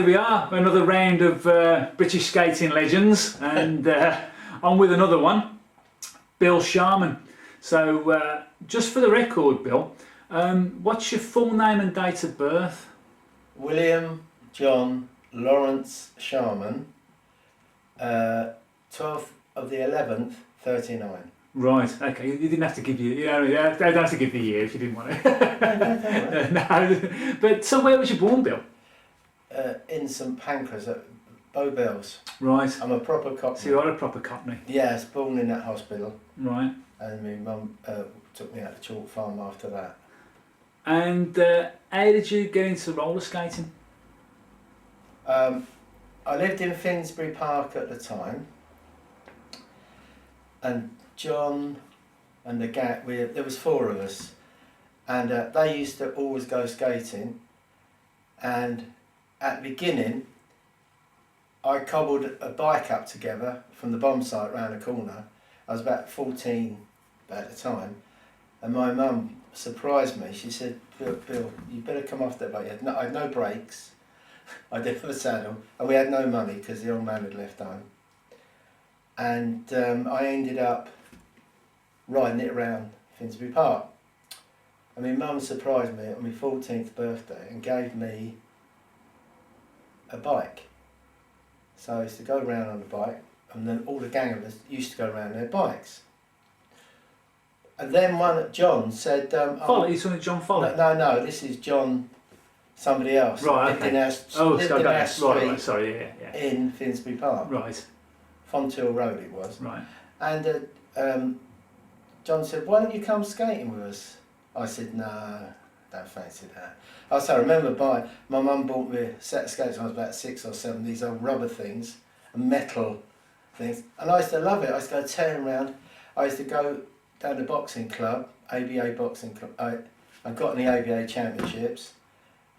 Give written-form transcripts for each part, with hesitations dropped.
we are, another round of British skating legends, and on with another one, Bill Sharman. So, just for the record, Bill, what's your full name and date of birth? William John Lawrence Sharman, 12th of the 11th, 39. Right, okay, you didn't have to give you, don't have to give the year if you didn't want to. No, but so where was you born, Bill? In St Pancras at Bow Bells. Right. I'm a proper Cockney. So you are a proper Cockney. Yeah, I was born in that hospital. Right. And my mum took me out to Chalk Farm after that. And how did you get into roller skating? I lived in Finsbury Park at the time, and John and the gang, there was 4 of us, and they used to always go skating. And at the beginning, I cobbled a bike up together from the bomb site round the corner. I was about 14 at the time, and my mum surprised me. She said, Bill, you better come off that bike. I had no brakes, I didn't have a saddle, and we had no money because the old man had left home. And I ended up riding it around Finsbury Park. And my mum surprised me on my 14th birthday and gave me a bike. So I used to go around on the bike, and then all the gang of us used to go around their bikes. And then John said... Foley, you're talking to John Foley? No, this is John, somebody else. Right, okay. Lived in our street right, sorry, yeah. in Finsbury Park. Right. Fonthill Road it was. Right. And John said, why don't you come skating with us? I said, no, don't fancy that. I remember my mum bought me a set of skates when I was about 6 or 7, these old rubber things, and metal things. And I used to love it. I used to go tearing around. I used to go down to boxing club, ABA boxing club. I got in the ABA championships,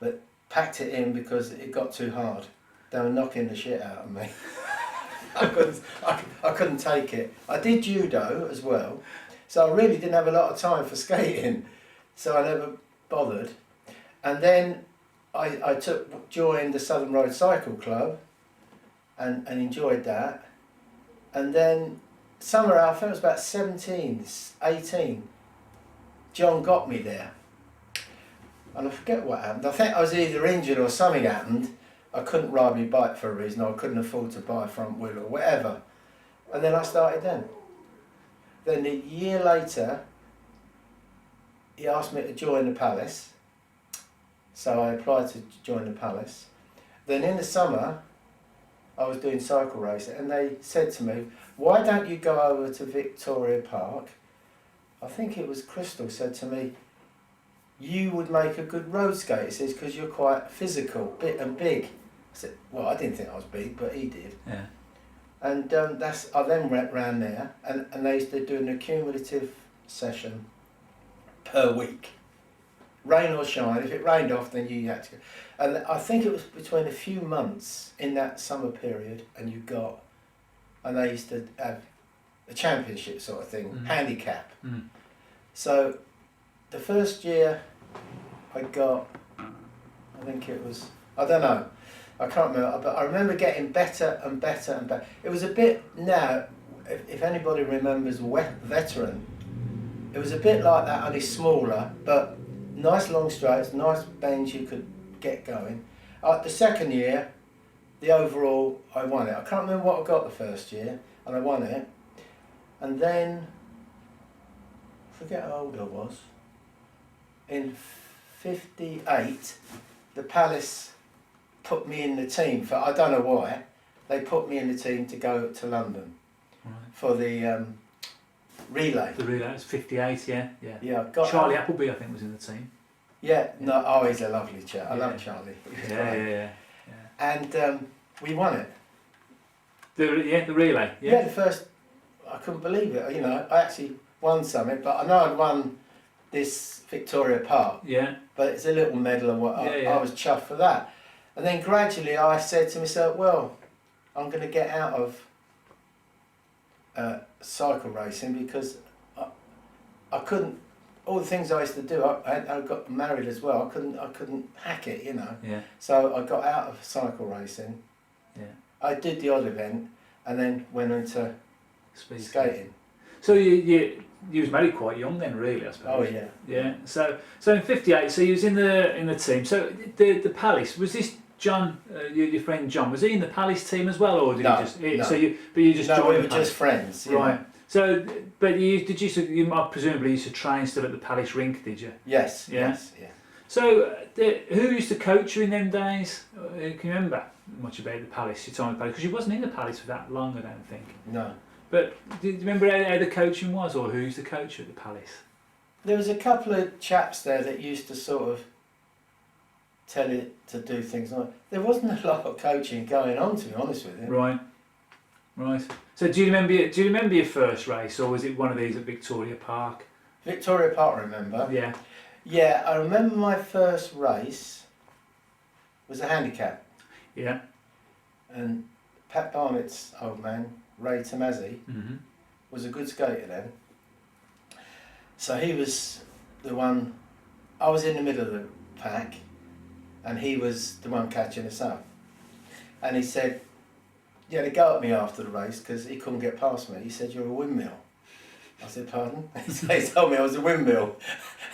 but packed it in because it got too hard. They were knocking the shit out of me. I couldn't take it. I did judo as well, so I really didn't have a lot of time for skating, so I never bothered. And then I joined the Southern Road Cycle Club and enjoyed that. And then somewhere, I think it was about 17, 18, John got me there. And I forget what happened. I think I was either injured or something happened. I couldn't ride my bike for a reason, or I couldn't afford to buy a front wheel or whatever. And then I started then. Then a year later, he asked me to join the Palace. So I applied to join the Palace. Then in the summer, I was doing cycle racing, and they said to me, why don't you go over to Victoria Park? I think it was Crystal said to me, you would make a good road skate, he says, because you're quite physical, and big. I said, well, I didn't think I was big, but he did. Yeah. And I then went round there, and they used to do an accumulative session per week. Rain or shine, if it rained off, then you had to go. And I think it was between a few months in that summer period, and they used to have a championship sort of thing, handicap. So the first year I got, I think it was, I don't know, I can't remember, but I remember getting better and better and better. It was a bit, now, if anybody remembers Veteran, it was a bit like that, only smaller, but nice long straights, nice bends you could get going. The second year, the overall, I won it. I can't remember what I got the first year, and I won it. And then, I forget how old I was. In 58, the Palace put me in the team for, I don't know why, they put me in the team to go to London for the relay. The relay was 58, yeah. Yeah, Charlie Appleby, I think, was in the team. Yeah, no, oh, he's a lovely chap. I love Charlie. Yeah. And we won it. The relay. Yeah, the first, I couldn't believe it. You know, I actually won something, but I know I'd won this Victoria Park. Yeah. But it's a little medal and what. Yeah. I was chuffed for that. And then gradually I said to myself, well, I'm going to get out of cycle racing because I couldn't all the things I used to do, I got married as well. I couldn't hack it, you know. Yeah. So I got out of cycle racing. Yeah. I did the odd event, and then went into skating. So you was married quite young then, really, I suppose. Oh yeah. Yeah. So in '58, so you was in the team. So the Palace, was this John, your friend John? Was he in the Palace team as well, or did No, he just? no. So you just No, joined we the were Palace? just friends. You Right. know. So, but you presumably used to train still at the Palace rink, did you? Yes. Yeah. Yes. Yeah. So, who used to coach you in them days? Can you remember much about the Palace? Your time at the Palace, because you wasn't in the Palace for that long, I don't think. No. But do you remember how the coaching was, or who used to coach you at the Palace? There was a couple of chaps there that used to sort of tell you to do things. There wasn't a lot of coaching going on, to be honest with you. Right. So do you remember your first race, or was it one of these at Victoria Park? Victoria Park, I remember. Yeah. Yeah, I remember my first race was a handicap, Yeah. and Pat Barnett's old man, Ray Tomazzi, Mhm. was a good skater then. So he was the one. I was in the middle of the pack, and he was the one catching us up. And he said, "You had to go at me after the race because he couldn't get past me." He said, "You're a windmill." I said, "Pardon?" He told me I was a windmill,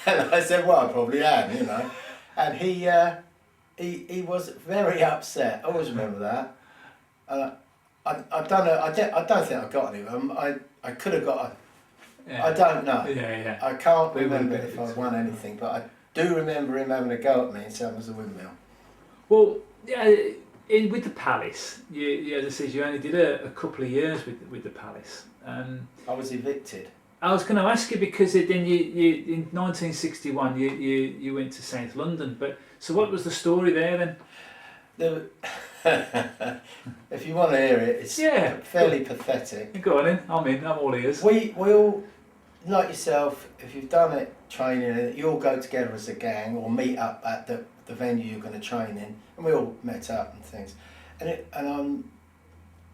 and I said, "Well, I probably am, you know." And he was very upset. I always remember that. I don't think I got any of them. I could have got a. Yeah. I don't know. Yeah. I can't They would've remember been if I good. won anything, but I do remember him having a go at me and saying I was a windmill. Well, yeah. With the Palace, as I said, you only did a couple of years with the Palace. I was evicted. I was going to ask you because then you in 1961 you went to South London. But so what was the story there then? If you want to hear it, it's fairly pathetic. Go on in. I'm all ears. We all, like yourself, if you've done it training, you all go together as a gang or meet up at the venue you're going to train in, and we all met up and things. And I'm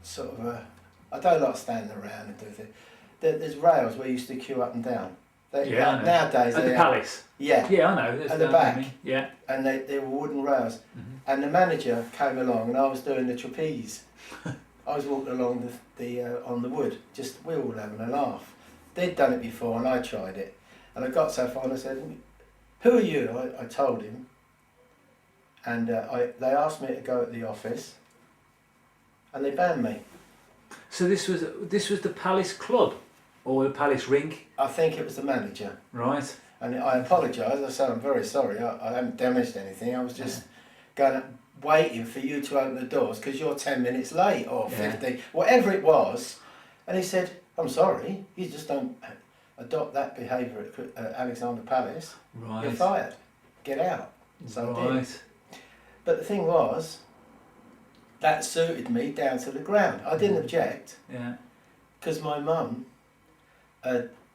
sort of I don't like standing around and do things. There's rails where you used to queue up and down. I know. Nowadays At the Palace. Yeah. Yeah, I know. At the back. Yeah. And they were wooden rails. Mhm. And the manager came along, and I was doing the trapeze. I was walking along the on the wood, we were all having a laugh. They'd done it before, and I tried it. And I got so far, and I said, "Who are you?" I told him. And they asked me to go at the office, and they banned me. So this was the Palace Club, or the Palace Rink, I think it was the manager. right? And I apologise. I said, "I'm very sorry. I haven't damaged anything. I was just waiting for you to open the doors because you're 10 minutes late or 50, whatever it was." And he said, "I'm sorry. You just don't adopt that behaviour at Alexander Palace. Right. You're fired. Get out." So I did. Right. But the thing was, that suited me down to the ground. I didn't object Yeah. because my mum,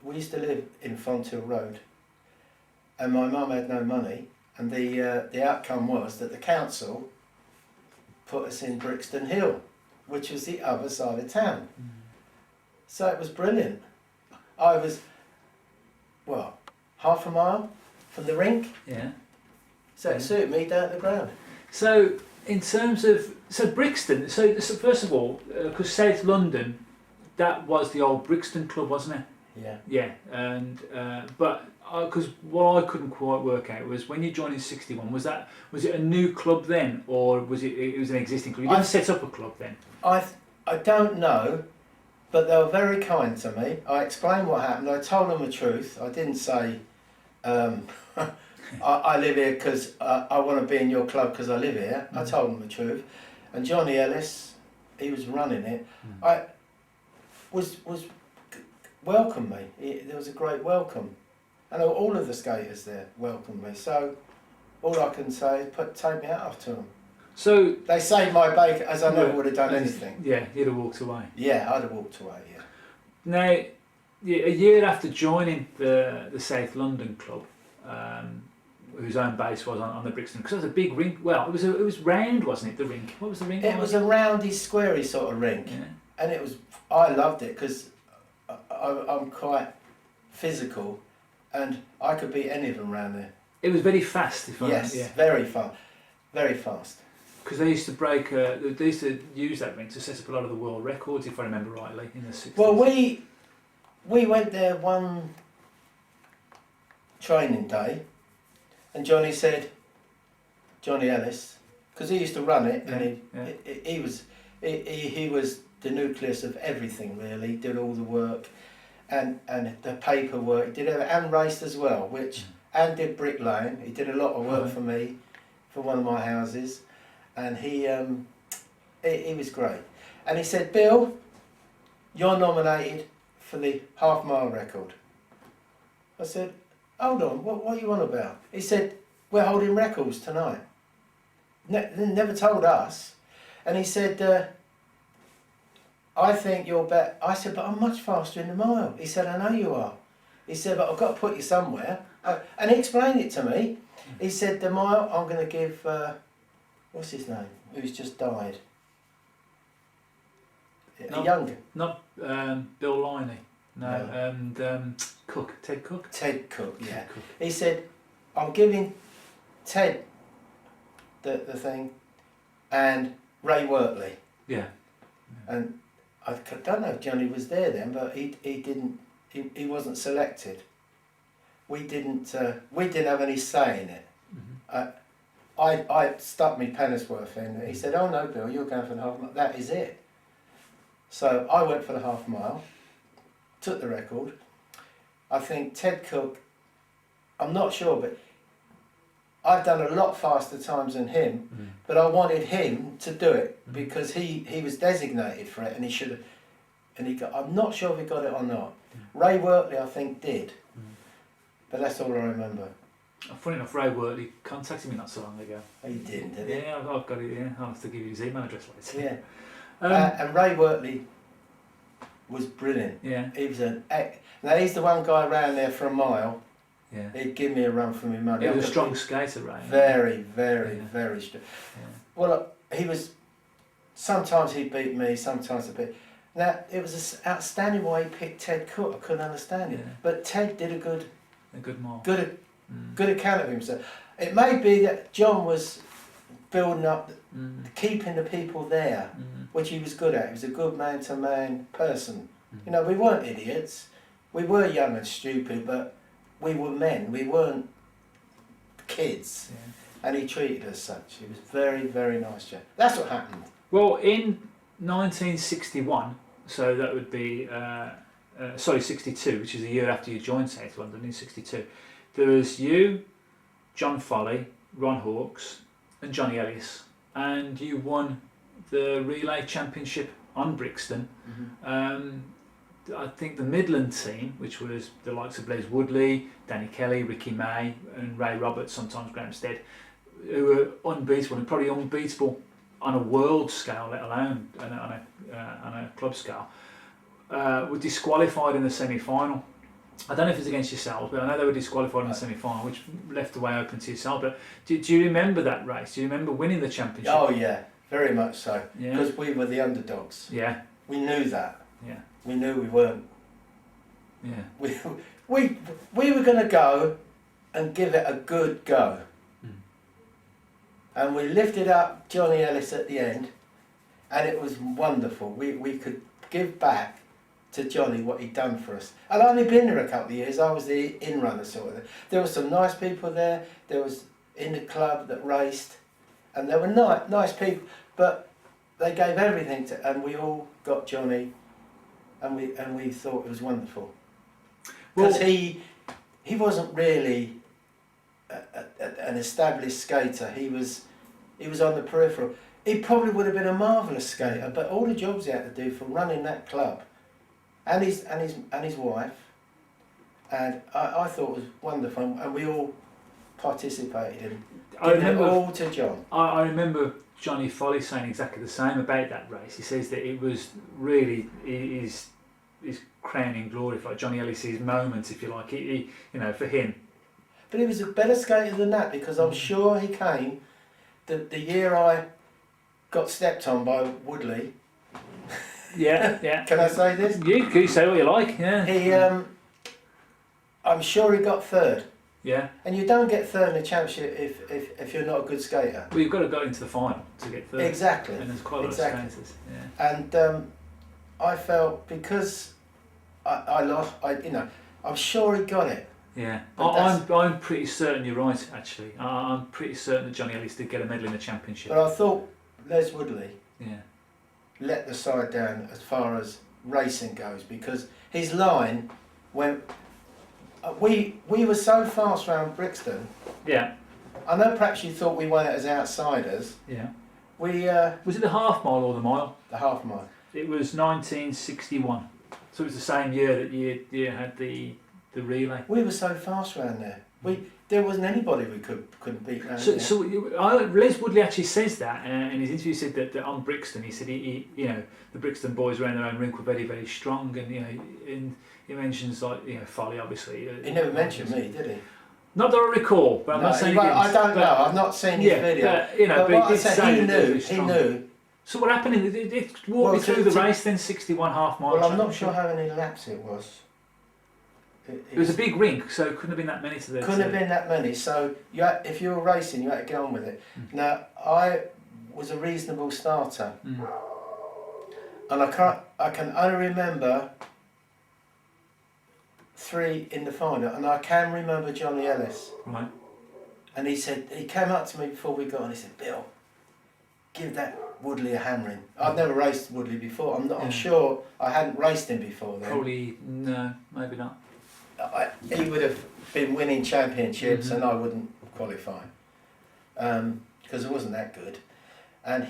we used to live in Fonthill Road, and my mum had no money, and the outcome was that the council put us in Brixton Hill, which was the other side of town. Mm. So it was brilliant. I was, half a mile from the rink, Yeah. so it suited me down to the ground. So in terms of Brixton, so first of all, because South London, that was the old Brixton Club, wasn't it? Yeah. Yeah, and but because what I couldn't quite work out was when you joined in '61, was it a new club then, or was it was an existing club? You didn't set up a club then. I don't know, but they were very kind to me. I explained what happened. I told them the truth. I didn't say, I live here because I want to be in your club because I live here. I told them the truth. And Johnny Ellis, he was running it. I was welcomed me. There was a great welcome. And all of the skaters there welcomed me. So all I can say is take me out to them. So They saved my bacon, as I never would have done anything. Yeah, you'd have walked away. Yeah, I'd have walked away, yeah. Now, a year after joining the South London club, whose own base was on the Brixton, because it was a big rink. Well, it was round, wasn't it? The rink. What was the rink? It was a roundy, squarey sort of rink. Yeah. And I loved it because I'm quite physical, and I could beat any of them round there. It was very fast, if Yes, yeah. very fast, very fast. Because they used to break, they used to use that ring to set up a lot of the world records, if I remember rightly, in the 60s. Well, we went there one training day, and Johnny Ellis, because he used to run it, and he was the nucleus of everything really. He did all the work, and the paperwork. He did it, and raced as well, and did bricklaying. He did a lot of work for me, for one of my houses, and he was great. And he said, Bill, you're nominated for the half-mile record. I said, hold on, what are you on about? He said, we're holding records tonight. Never told us. And he said, I think you're better. I said, but I'm much faster in the mile. He said, I know you are. He said, but I've got to put you somewhere. And he explained it to me. He said, the mile I'm going to give, what's his name, who's just died? Younger. Not Bill Liney. No, and Ted Cook. Ted Cook, yeah. Ted Cook. He said, I'm giving Ted the thing, and Ray Wortley. Yeah. And I don't know if Johnny was there then, but he wasn't selected. We didn't have any say in it. Mm-hmm. I stuck me Pennisworth in. He said, oh no, Bill, you're going for the half mile. That is it. So I went for the half mile, took the record. I think Ted Cook, I'm not sure, but I've done a lot faster times than him, but I wanted him to do it because he was designated for it, and he should have, and he got, I'm not sure if he got it or not. Ray Wortley, I think, did, but that's all I remember. Funny enough, Ray Wortley contacted me not so long ago. He didn't, did he? Yeah, I've got it, yeah. I'll have to give you his email address later. Yeah. And Ray Wortley was brilliant. Yeah. He was now he's the one guy around there for a mile. Yeah. He'd give me a run for my money. He was a strong skater, Ray. Very, very, very strong. Yeah. Well, he was. Sometimes he beat me. Sometimes he beat. Now it was outstanding why he picked Ted Cook. I couldn't understand it. Yeah. But Ted did a good mile. Good account of himself. It may be that John was building up, keeping the people there, which he was good at. He was a good man-to-man person. You know, we weren't idiots. We were young and stupid, but we were men. We weren't kids. Yeah. And he treated us such. He was very, very nice, Jeff. That's what happened. Well, in 1961, so that would be, 62, which is a year after you joined South London, in 62, there was you, John Foley, Ron Hawkes, and Johnny Ellis, and you won the relay championship on Brixton. I think the Midland team, which was the likes of Les Woodley, Danny Kelly, Ricky May, and Ray Roberts, sometimes Graham Stead, who were unbeatable, and probably unbeatable on a world scale, let alone on a club scale, were disqualified in the semi-final. I don't know if it's against yourself, but I know they were disqualified in the semi-final, which left the way open to yourself. But do you remember that race? Do you remember winning the championship? Oh yeah, very much so. Because we were the underdogs. Yeah. We knew that. Yeah. We knew we weren't. Yeah. We were going to go and give it a good go. And we lifted up Johnny Ellis at the end, and it was wonderful. We could give back to Johnny what he'd done for us. I'd only been there a couple of years. I was the in-runner sort of thing. There were some nice people there. There was in the club that raced, and there were nice people, but they gave everything to, and we all got Johnny, and we thought it was wonderful. Because he wasn't really an established skater. He was on the peripheral. He probably would have been a marvellous skater, but all the jobs he had to do from running that club, and his wife, and I thought it was wonderful, and we all participated in giving it all to John. I remember Johnny Foley saying exactly the same about that race. He says that it was really his crowning glory, like Johnny Ellis's moment, if you like. He for him. But he was a better skater than that, because I'm sure he came the year I got stepped on by Woodley. Yeah, yeah. Can I say this? You can say what you like. Yeah. I'm sure he got third. Yeah. And you don't get third in the championship if you're not a good skater. Well, you've got to go into the final to get third. Exactly. And there's quite a lot of skaters. Yeah. And I felt because I lost, I'm sure he got it. Yeah, I'm pretty certain you're right. Actually, I'm pretty certain that Johnny Ellis did get a medal in the championship. But I thought Les Woodley Yeah. let the side down as far as racing goes, because his line went. We were so fast round Brixton. Yeah. I know perhaps you thought we won it as outsiders. Yeah. We Was it the half mile or the mile? the half mile. It was 1961, so it was the same year that you had the relay. We were so fast round there. There wasn't anybody we couldn't beat round there. Les Woodley actually says that in his interview. He said that on Brixton, he said the Brixton boys around their own rink were very, very strong, and and he mentions Folly, obviously. He never mentioned me, did he? Not that I recall, but I'm not saying he didn't. I don't know. I've not seen his video. But what he I did said, say he that knew. He knew. So what happened? It walked me through the race, then 61 half mile. Well, I'm not sure how many laps it was. It was a big rink, so it couldn't have been that many to the. Couldn't have been that many. So if you were racing, you had to get on with it. Now I was a reasonable starter, and I can only remember 3 in the final, and I can remember Johnny Ellis. Right. And he came up to me before we got on. He said, "Bill, give that Woodley a hammering." I've never raced Woodley before. I'm sure I hadn't raced him before then. Probably no, maybe not. He would have been winning championships, and I wouldn't qualify because it wasn't that good. And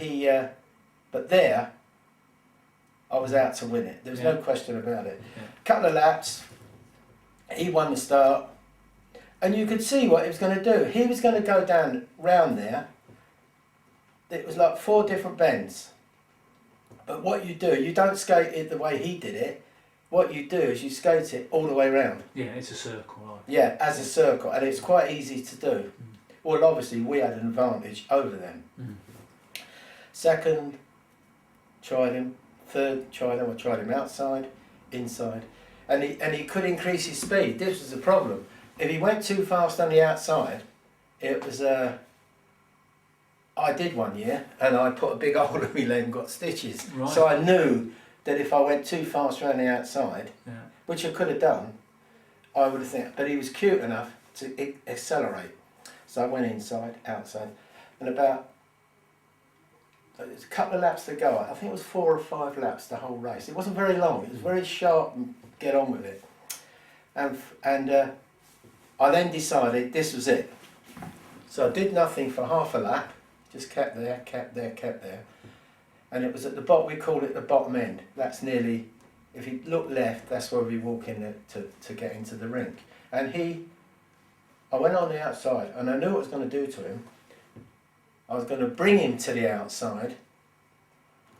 but there, I was out to win it. There was no question about it. Yeah. Couple of laps, he won the start, and you could see what he was going to do. He was going to go down round there. It was like 4 different bends. But what you do, you don't skate it the way he did it. What you do is you skate it all the way round. Yeah, it's a circle. Right? Yeah, as a circle, and it's quite easy to do. Well, obviously we had an advantage over them. Second, tried him. Third, tried him. I tried him outside, inside, and he could increase his speed. This was the problem. If he went too fast on the outside, it was I did one year, and I put a big hole in my leg and got stitches. Right. So I knew that if I went too fast around the outside, which I could have done, I would have think. But he was cute enough to accelerate. So I went inside, outside, and about there's a couple of laps to go. I think it was 4 or 5 laps the whole race. It wasn't very long. It was very sharp and get on with it. And I then decided this was it. So I did nothing for half a lap. Just kept there, kept there, kept there. And it was at the bottom, we call it the bottom end. That's nearly, if you look left, that's where we walk in to get into the rink. And I went on the outside, and I knew what I was going to do to him. I was going to bring him to the outside,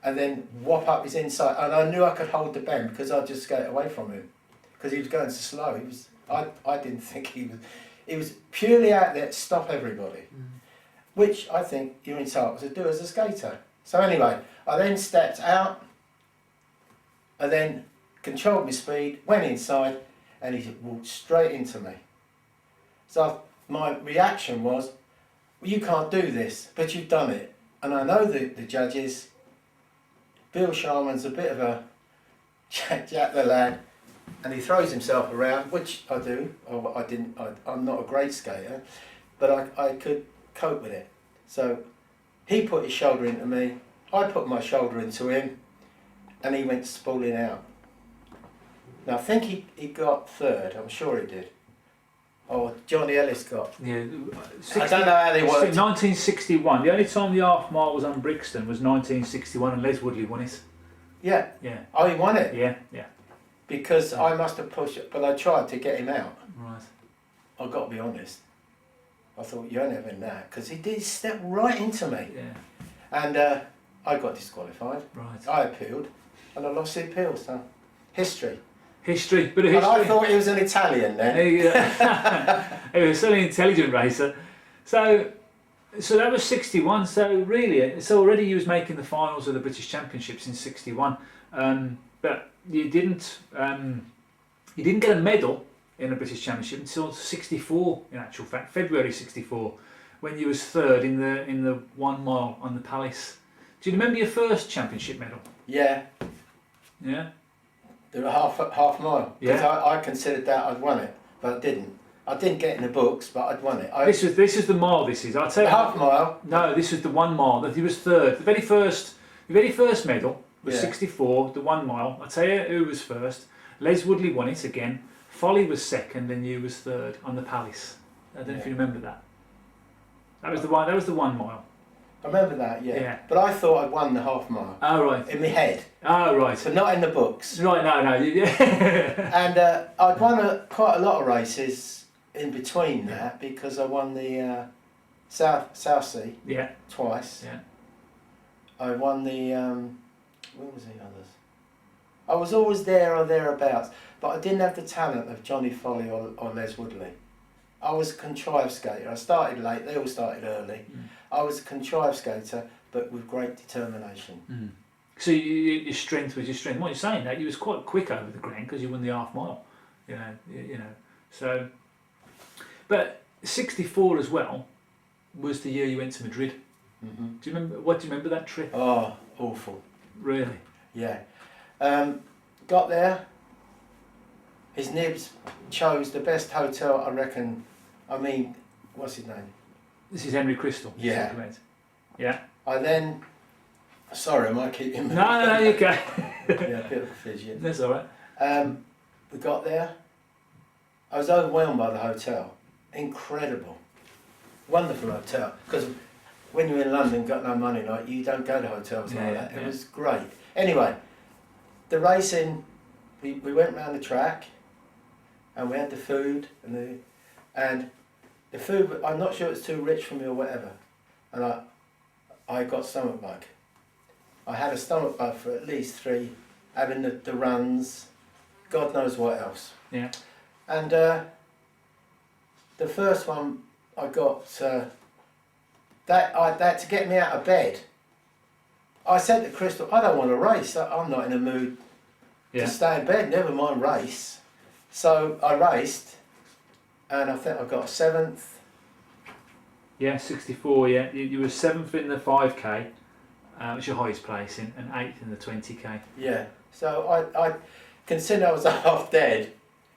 and then whop up his inside. And I knew I could hold the bend because I'd just skate away from him, because he was going so slow. I didn't think he was purely out there to stop everybody, which I think you're entitled to do as a skater. So anyway, I then stepped out, and then controlled my speed, went inside, and he walked straight into me. So my reaction was, well, you can't do this, but you've done it. And I know the judges, Bill Sharman's a bit of a Jack the lad, and he throws himself around, which I do. I'm not a great skater, but I could cope with it. So he put his shoulder into me, I put my shoulder into him, and he went spooling out. Now I think he got third, I'm sure he did. Oh, Johnny Ellis got. Yeah. I don't know how they worked. 1961. The only time the half mile was on Brixton was 1961, and Les Woodley won it. Yeah. Yeah. Oh, he won it? Yeah. Because I must have pushed it, but I tried to get him out. Right. I've got to be honest. I thought, you're never in that, because he did step right into me. Yeah. And I got disqualified. Right. I appealed, and I lost the appeal, so History, And bit of history. I thought he was an Italian then. He was certainly an intelligent racer. So that was 61. So really, already you was making the finals of the British Championships in 61. But you didn't get a medal in a British Championship until '64. In actual fact, February '64, when you was third in the 1 mile on the Palace. Do you remember your first championship medal? Yeah. Yeah. The half mile. Because Yeah. I considered that I'd won it, but I didn't. I didn't get in the books, but I'd won it. This is the mile. This is. I'll tell The you. half mile. No, this was the 1 mile. That he was third. The very first medal was '64. The 1 mile. I'll tell you who was first. Les Woodley won it again. Folly was second, and you was third on the Palace. I don't know if you remember that. That was the one. That was the 1 mile. I remember that, yeah. Yeah. But I thought I'd won the half mile. Oh right. In my head. Oh right. But not in the books. Right. No. Yeah. And I'd won quite a lot of races in between that because I won the South Sea Yeah. twice. Yeah. I won the where was the others? I was always there or thereabouts, but I didn't have the talent of Johnny Foley or Les Woodley. I was a contrived skater. I started late, they all started early. I was a contrived skater, but with great determination. So your strength was your strength. What you're saying that you was quite quick over the ground because you won the half mile. You know. So, but '64 as well was the year you went to Madrid. Mm-hmm. Do you remember? What do you remember that trip? Oh, awful. Really? Yeah. Got there. His nibs chose the best hotel, I reckon. I mean, what's his name? This is Henry Crystal. Yeah. Yeah. I then. Sorry, I might keep him. No, you okay. Yeah, a bit of a fidget. That's all right. We got there. I was overwhelmed by the hotel. Incredible. Wonderful hotel. Because when you're in London, got no money, like you don't go to hotels like that. It was great. Anyway, the racing, we went round the track, and we had the food and the food. I'm not sure it's too rich for me or whatever, and I got stomach bug. I had a stomach bug for at least 3, having the runs, God knows what else. Yeah. And the first one I got that to get me out of bed. I said to Crystal, I don't want to race. I'm not in a mood to stay in bed. Never mind race. So I raced, and I think I got a 7th. Yeah, '64. Yeah, you were 7th in the 5K, which was your highest placing, and 8th in the 20K. Yeah. So I consider I was half dead.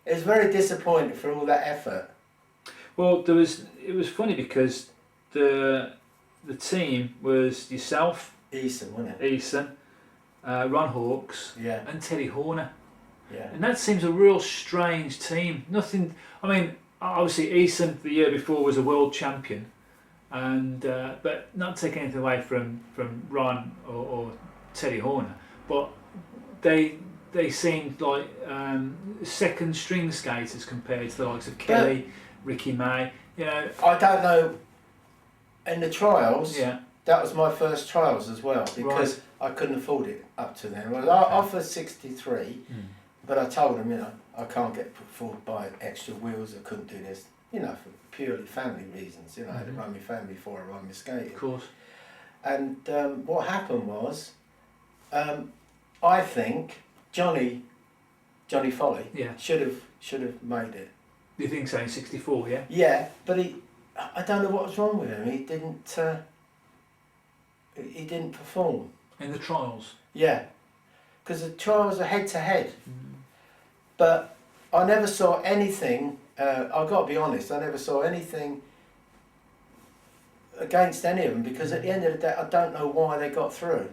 It was very disappointing for all that effort. Well, it was funny because the team was yourself, Eason, wasn't it? Eason, Ron Hawkes, Yeah. and Teddy Horner. Yeah. And that seems a real strange team. Nothing. I mean, obviously Eason the year before was a world champion, and but not taking anything away from Ron or Teddy Horner, but they seemed like second string skaters compared to the likes of Kelly, Ricky May. You know. I don't know. In the trials. Yeah. That was my first trials as well because I couldn't afford it up to then. Well, I offered 63, but I told them, I can't afford to buy extra wheels. I couldn't do this, for purely family reasons. I had to run my family before I run my skating. Of course. And what happened was, I think Johnny Foley should have made it. You think so in '64? Yeah. Yeah, but I don't know what was wrong with him. He didn't perform. In the trials? Yeah, because the trials are head to head. But I never saw anything, I've got to be honest, I never saw anything against any of them because at the end of the day I don't know why they got through.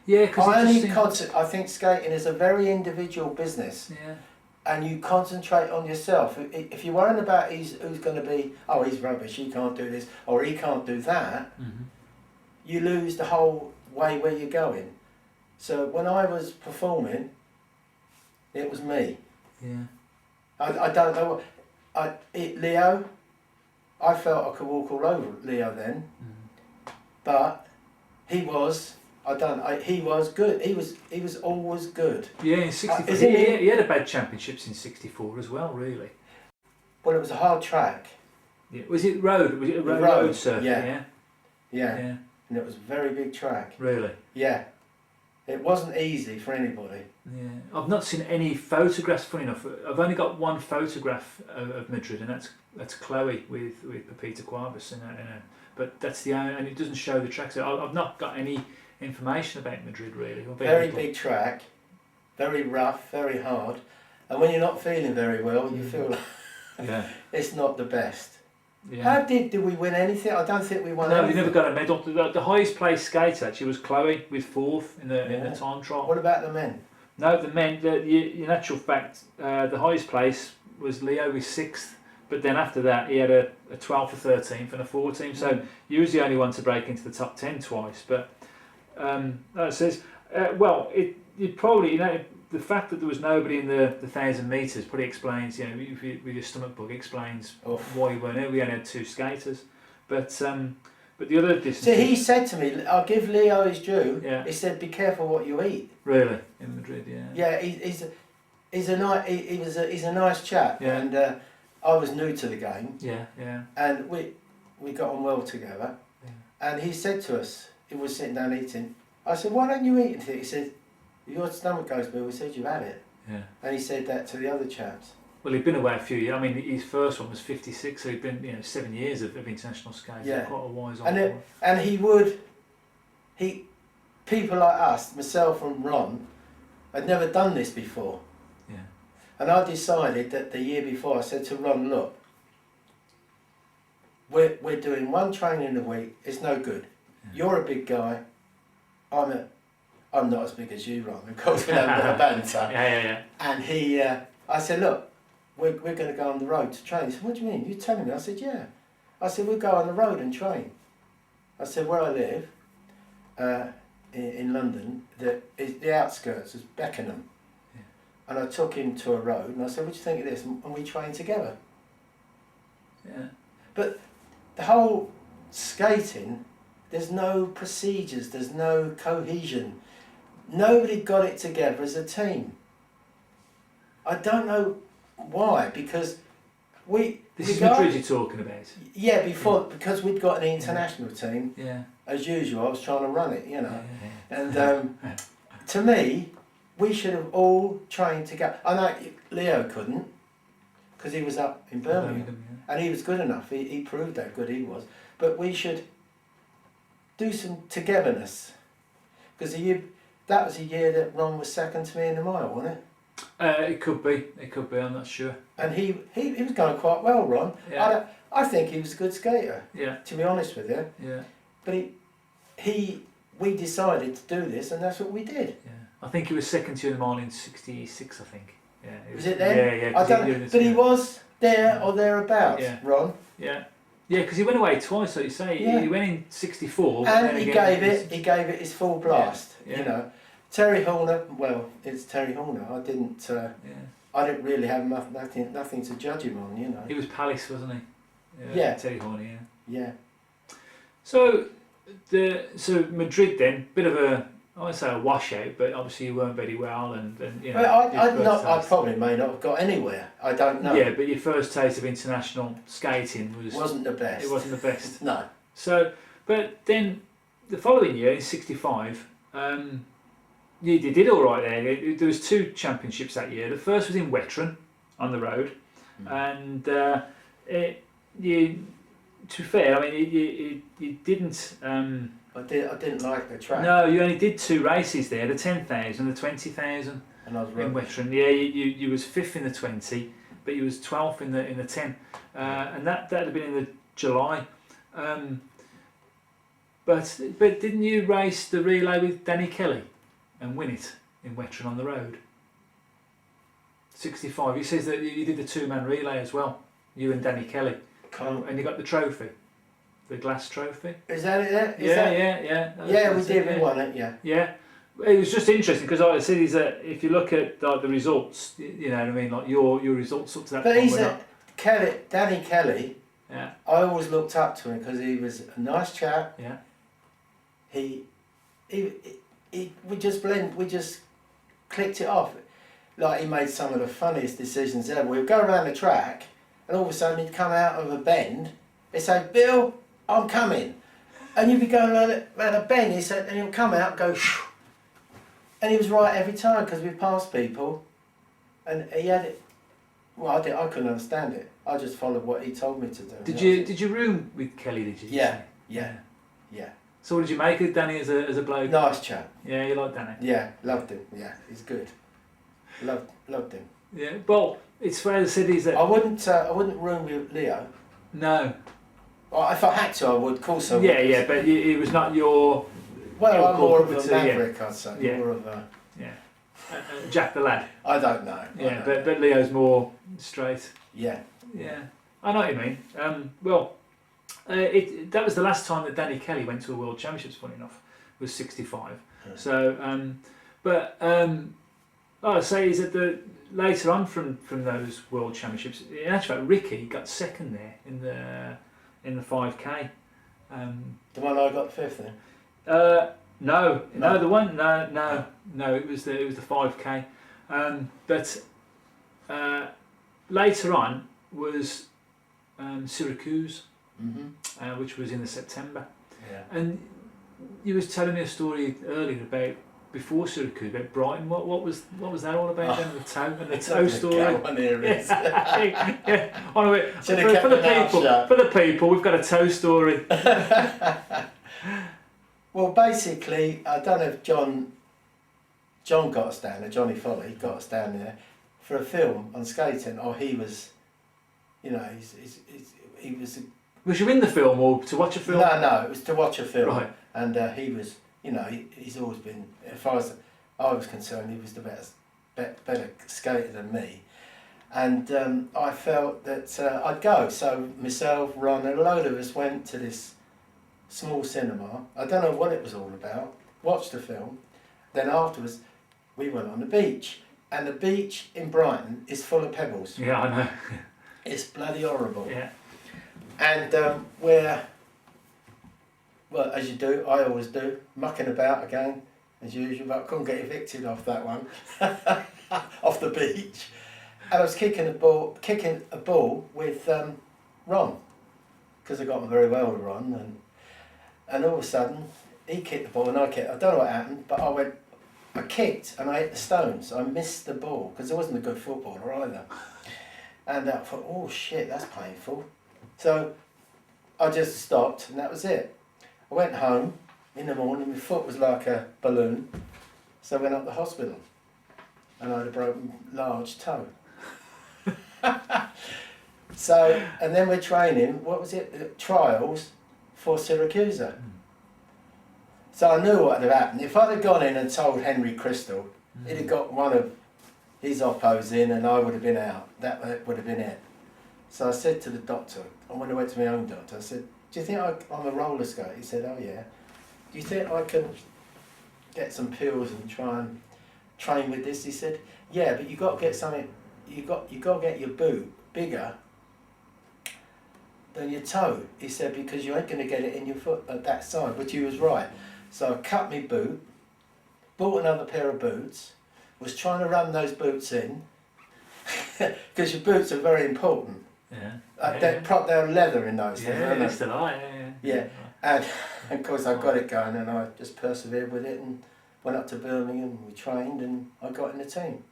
Yeah, because I think skating is a very individual business. Yeah. And you concentrate on yourself. If you're worrying about who's going to be, he's rubbish, he can't do this, or he can't do that, you lose the whole way where you're going. So when I was performing, it was me. Yeah. I don't know what. Leo, I felt I could walk all over Leo then, but he was. He was good. He was always good. Yeah, in '64. He had a bad championships in '64 as well, really. Well, it was a hard track. Yeah. Was it road? Was it a road surfing? Yeah. And it was a very big track. Really? Yeah. It wasn't easy for anybody. Yeah, I've not seen any photographs. Funny enough, I've only got one photograph of Madrid, and that's Chloe with Pepita Cuevas but that's the only, and it doesn't show the track. So I've not got any information about Madrid really. Or Very big track, very rough, very hard, and when you're not feeling very well, you feel like it's not the best. Yeah. How did we win anything? I don't think we won anything. No, we never got a medal. The highest placed skater actually was Chloe with 4th in the time trial. What about the men? No, the men. In actual fact, the highest place was Leo with 6th. But then after that, he had a 12th, a 13th, and a 14th. So he was the only one to break into the top 10 twice. But that says, it probably, the fact that there was nobody in the 1,000 metres probably explains, with your stomach bug, explains why you weren't there. We only had 2 skaters. But the other distance. So he said to me, I'll give Leo his due. Yeah. He said, be careful what you eat. Really? In Madrid, yeah. Yeah, he's a nice chap. Yeah. And I was new to the game. Yeah, yeah. And we got on well together. Yeah. And he said to us, he was sitting down eating. I said, why don't you eat it? He said, your stomach goes, Bill. We said, you've had it. Yeah. And he said that to the other chaps. Well, he'd been away a few years. I mean, his first one was 56, so he'd been 7 years of international skating. Yeah. Quite a wise old boy. And people like us, myself and Ron, had never done this before. Yeah. And I decided that the year before, I said to Ron, look, we're doing one training a week. It's no good. Yeah. You're a big guy. I'm not as big as you, Ron. Of course, we don't have a banter. Yeah. And I said, look, we're going to go on the road to train. He said, what do you mean? You're telling me? I said, yeah. I said, we'll go on the road and train. I said, where I live, in London, the outskirts is Beckenham. Yeah. And I took him to a road and I said, what do you think of this? And we trained together. Yeah. But the whole skating, there's no procedures, there's no cohesion. Nobody got it together as a team. I don't know why, because This is Madrid you're talking about? Yeah, because we'd got an international team. Yeah. As usual, I was trying to run it, Yeah. And to me, we should have all trained together. I know Leo couldn't, because he was up in Birmingham. And he was good enough. He proved how good he was. But we should do some togetherness. Because that was a year that Ron was second to me in the mile, wasn't it? It could be. I'm not sure. And he was going quite well, Ron. Yeah. I think he was a good skater. Yeah. To be honest with you. Yeah. But we decided to do this, and that's what we did. Yeah. I think he was second to you in the mile in 66. I think. Yeah. Was it then? Yeah. I don't know, but he was there or thereabouts, Ron. Yeah. Yeah, because he went away twice, like you say. Yeah. He went in 64. And he gave it his full blast. Yeah. Terry Horner. Well, it's Terry Horner. I didn't really have nothing to judge him on. He was Palace, wasn't he? Yeah. Terry Horner. Yeah. Yeah. So Madrid then, bit of I won't say a washout, but obviously you weren't very well, and Well, I probably may not have got anywhere. I don't know. Yeah, but your first taste of international skating wasn't the best. It wasn't the best. No. So, but then the following year in '65, you did all right there. There was 2 championships that year. The first was in Wetteren on the road, and to be fair, I mean you didn't. I didn't like the track. No, you only did 2 races there: the 10,000, the 20,000. And I was in Wetteren. Yeah, you was 5th in the 20, but you was 12th in the 10, and that had been in the July. But didn't you race the relay with Danny Kelly and win it in Wetteren on the road? 65. He says that you did the 2-man relay as well, you and Danny Kelly, and you got the trophy. The glass trophy. Is that it? Yeah, we did. We won it. Yeah. Yeah, it was just interesting because like I said, if you look at like the results, you know what I mean, like your results up to that. But point Danny Kelly. Yeah. I always looked up to him because he was a nice chap. Yeah. We just clicked it off. Like he made some of the funniest decisions ever. We'd go around the track, and all of a sudden he'd come out of a bend. He'd say, "Bill, I'm coming," and you'd be going around a bend. And he'll come out and go, shoo. And he was right every time because we passed people, and he had it. Well, I couldn't understand it. I just followed what he told me to do. Did you room with Kelly? Did you? Yeah. So what did you make of Danny as a bloke? Nice chap. Yeah, you like Danny. Yeah, loved him. Yeah, he's good. Loved him. Yeah. Well, it's fair to say that I wouldn't room with Leo. No. Well, if I had to, I would. Of course, I would. Yeah, but it was not your. Well, your I'm more of a cup of tea, maverick, I'd say. Yeah. More of a. Yeah. Jack the lad. I don't know. Yeah, but Leo's more straight. Yeah. Yeah, I know what you mean. That was the last time that Danny Kelly went to a World Championships. Funny enough, was 65. Yeah. So, I say is that later on from those World Championships, in actual fact, Ricky got second there in the 5K. The one I got fifth in. No, the one no, it was the 5K. But later on was Syracuse, which was in the September. Yeah. And you was telling me a story earlier about before Syracuse, about Brighton. What was that all about? Then the toe story. Yeah. Anyway, for the people, we've got a toe story. Well, basically, I don't know if John got us down there. Johnny Foley got us down there for a film on skating, or he was, he was. Was you in the film or to watch a film? No, it was to watch a film. Right. And he was, he's always been, as far as I was concerned, he was the better skater than me. And I felt that I'd go. So myself, Ron, and a load of us went to this small cinema. I don't know what it was all about. Watched the film. Then afterwards, we went on the beach. And the beach in Brighton is full of pebbles. Yeah, I know. It's bloody horrible. Yeah. And well, as you do, I always do, mucking about again, as usual, but I couldn't get evicted off that one, off the beach. And I was kicking a ball with Ron, because I got on very well with Ron, and all of a sudden, he kicked the ball and I kicked. I don't know what happened, but I kicked and I hit the stones. I missed the ball, because I wasn't a good footballer either. And I thought, oh shit, that's painful. So I just stopped and that was it. I went home in the morning, my foot was like a balloon, so I went up to the hospital and I had a broken large toe. So, and then we're training, what was it, trials for Syracuse. So I knew what had happened. If I'd have gone in and told Henry Crystal, he'd have got one of his oppos in and I would have been out. That would have been it. So I said to the doctor, and when I went to my own doctor, I said, do you think I'm a roller skater? He said, oh yeah. Do you think I can get some pills and try and train with this? He said, yeah, but you got to get something, you got to get your boot bigger than your toe. He said, because you ain't going to get it in your foot at that side, which he was right. So I cut my boot, bought another pair of boots, was trying to run those boots in, because your boots are very important. Yeah. They're leather in those things, aren't they? They still are, Yeah, and of course I got it going and I just persevered with it and went up to Birmingham, we trained and I got in the team.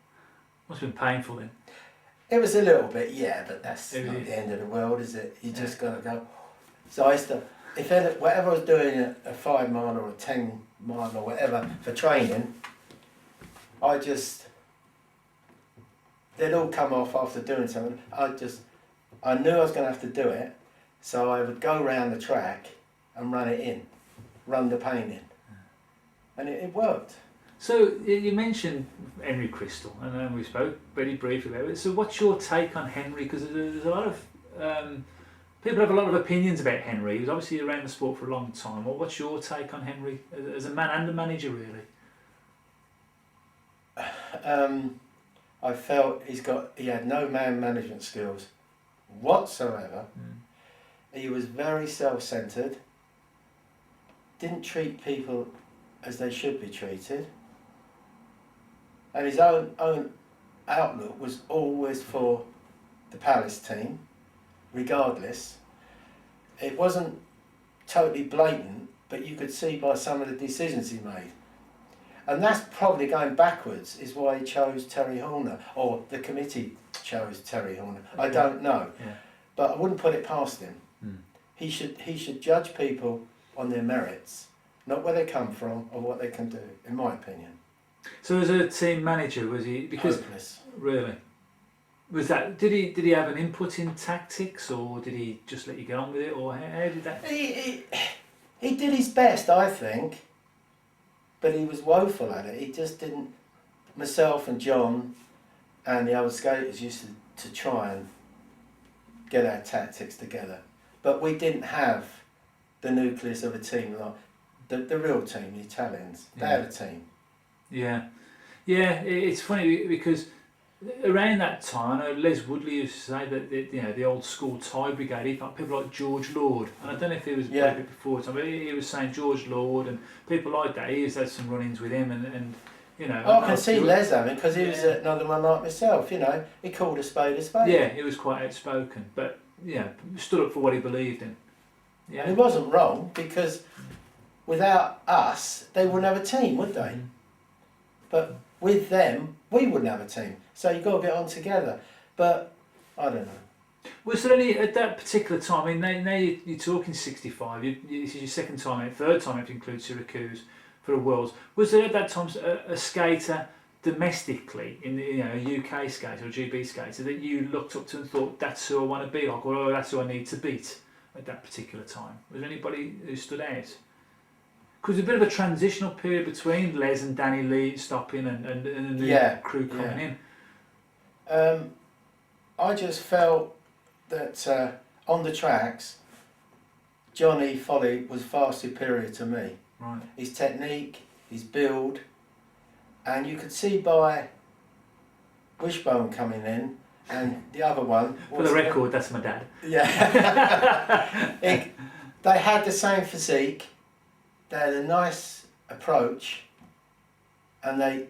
Must have been painful then. It was a little bit, yeah, but that's It not is. the end of the world, is it? You just got to go. So I used to, whatever I was doing, a 5 mile or a 10 mile or whatever for training, they'd all come off after doing something. I knew I was going to have to do it, so I would go around the track and run it in, run the pain in. And it worked. So you mentioned Henry Crystal, and then we spoke very briefly about it. So what's your take on Henry? Because there's a lot of people have a lot of opinions about Henry. He was obviously around the sport for a long time. Well, what's your take on Henry as a man and a manager, really? I felt he had no man management skills whatsoever. He was very self-centered, didn't treat people as they should be treated, and his own outlook was always for the Palace team, regardless. It wasn't totally blatant, but you could see by some of the decisions he made. And that's probably going backwards, is why he chose Terry Horner, or the committee chose Terry Horner. I don't know, but I wouldn't put it past him. He should judge people on their merits, not where they come from or what they can do, in my opinion. So as a team manager, was he? Because Hopeless. really, was that? Did he have an input in tactics, or did he just let you get on with it, or how did that? He did his best, I think, but he was woeful at it. He just didn't. Myself and John and the other skaters used to try and get our tactics together, but we didn't have the nucleus of a team like the real team, the Italians. They had a team. Yeah, it's funny because around that time, I know Les Woodley used to say that the old school tie brigade. He felt people like George Lord, and I don't know if he was a bit before time, but he was saying George Lord and people like that. He used to have some run-ins with him, and you know. I can see Les having, because he was another one like myself. You know, he called a spade a spade. Yeah, he was quite outspoken, but stood up for what he believed in. Yeah, and he wasn't wrong, because without us, they wouldn't have a team, would they? But with them, we wouldn't have a team. So you've got to get on together. But I don't know. Was there any at that particular time? I mean, now you're talking 65. This is your second time, third time if you include Syracuse for the Worlds. Was there at that time a skater domestically in a UK skater or GB skater that you looked up to and thought that's who I want to be like, or that's who I need to beat at that particular time? Was there anybody who stood out? Because a bit of a transitional period between Les and Danny Lee stopping and the new crew coming in. I just felt that on the tracks, Johnny Foley was far superior to me. Right. His technique, his build, and you could see by Wishbone coming in and the other one. For the record, that's my dad. Yeah. They had the same physique. They had a nice approach, and they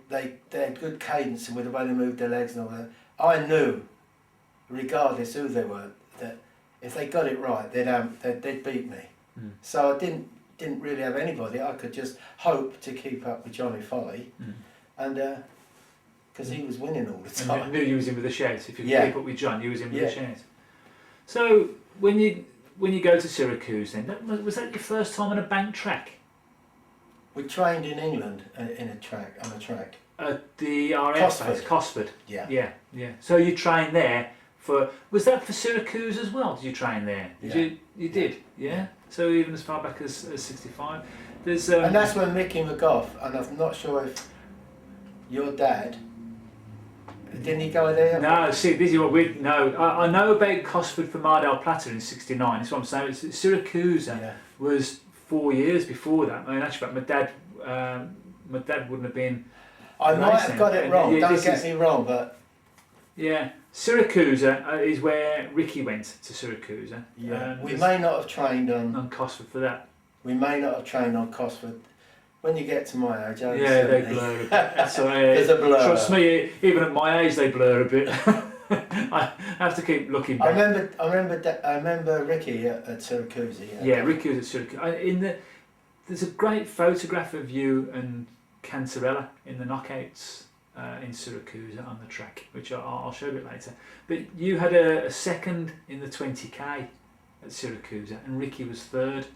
had good cadence with the way they moved their legs and all that. I knew, regardless who they were, that if they got it right, they'd beat me. So I didn't really have anybody. I could just hope to keep up with Johnny Foley, and because he was winning all the time. And I knew you was in with the sheds. If you could keep up with John, you was in with the sheds. So when you go to Syracuse, then was that your first time on a bank track? We trained in England on a track. At the RF Cosford. Yeah. So you trained there was that for Syracuse as well? Did you train there? You did? Yeah. So even as far back as 65. There's and that's when Mickey McGough, and I'm not sure if your dad, didn't he go there? No, see, this is what I know about Cosford for Mar del Plata in 69. That's what I'm saying. Syracuse was 4 years before that. I mean, actually, my dad wouldn't have been. I might have got it wrong. Don't get me wrong, but yeah, Syracuse is where Ricky went to Syracuse. Yeah, we may not have trained on Cosford for that. We may not have trained on Cosford. When you get to my age, they blur a bit. That's all right. There's a blur. Trust me, even at my age, they blur a bit. I have to keep looking back. I remember Ricky at Syracuse. Yeah, Ricky was at Syracuse. There's a great photograph of you and Cantarella in the knockouts in Syracuse on the track, which I'll show a bit later. But you had a second in the 20k at Syracuse, and Ricky was third.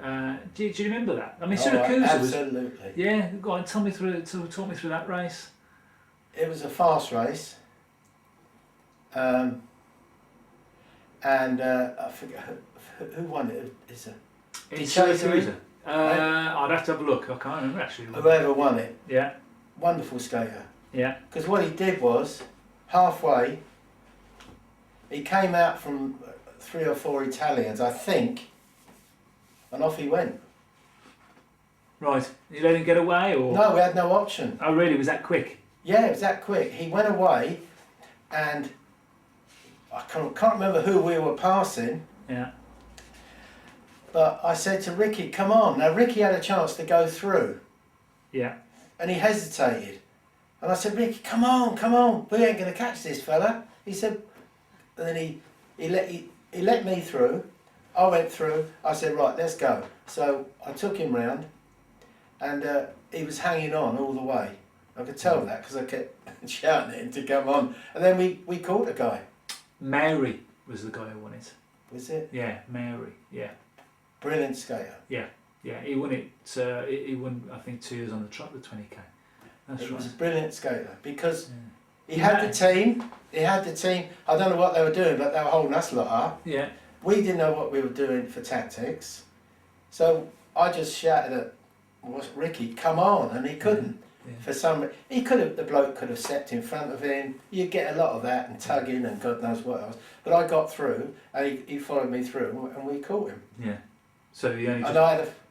Do you remember that? I mean, Syracuse absolutely. Yeah, go on, talk me through that race. It was a fast race. And I forget who won it. In Syracuse. I'd have to have a look. I can't remember actually. Whoever won it. Yeah. Wonderful skater. Yeah. Because what he did was, halfway, he came out from 3 or 4 Italians, I think, and off he went. Right. You let him get away, or? No, we had no option. Oh, really? Was that quick? Yeah, it was that quick. He went away, and I can't remember who we were passing. Yeah. But I said to Ricky, come on. Now, Ricky had a chance to go through. Yeah. And he hesitated. And I said, Ricky, come on. We ain't going to catch this fella. He said, and then he let me through. I went through. I said, right, let's go. So I took him round. And he was hanging on all the way. I could tell that because I kept shouting at him to come on. And then we caught a guy. Mary was the guy who won it. Was it? Yeah, Mary. Yeah, Brilliant skater. yeah. He won it. He won, I think, 2 years on the trot, the 20k. That's He right. was a brilliant skater because Yeah. he had the team. He had the team. I don't know what they were doing, but they were holding us lot up. Yeah. We didn't know what we were doing for tactics. So I just shouted at Ricky, come on, and he couldn't. Yeah. For some, the bloke could have stepped in front of him. You get a lot of that and tugging and God knows what else. But I got through, and he followed me through, and we caught him. Yeah. So you only just...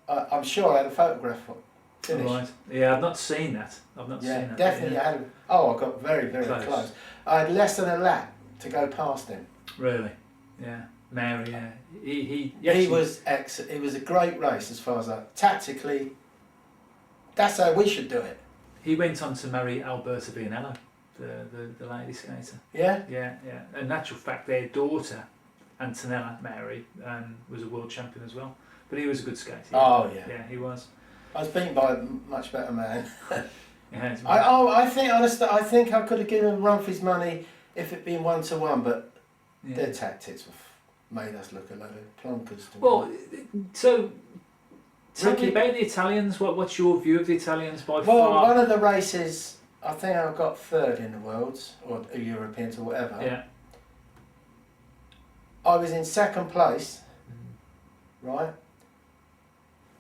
And I'm sure I had a photograph of finish. Right. Yeah, I've not seen that. I've not seen Yeah, that. definitely. Yeah. I had. I got very, very close. I had less than a lap to go past him. Really? Yeah. Mary. Yeah. He was excellent. It was a great race as far as tactically. That's how we should do it. He went on to marry Alberta Vianello, the lady skater. Yeah. Yeah. In natural fact, their daughter, Antonella Mary, was a world champion as well. But he was a good skater. Oh yeah. Yeah, he was. I was beaten by a much better man. Yeah, I think I could have given him a run for his money if it'd been 1-1, but their tactics made us look a load of plunkers. Well, so tell Ricky, me about the Italians. What's your view of the Italians by well, far? one of the races, I think I got third in the Worlds or Europeans or whatever. Yeah. I was in second place, right?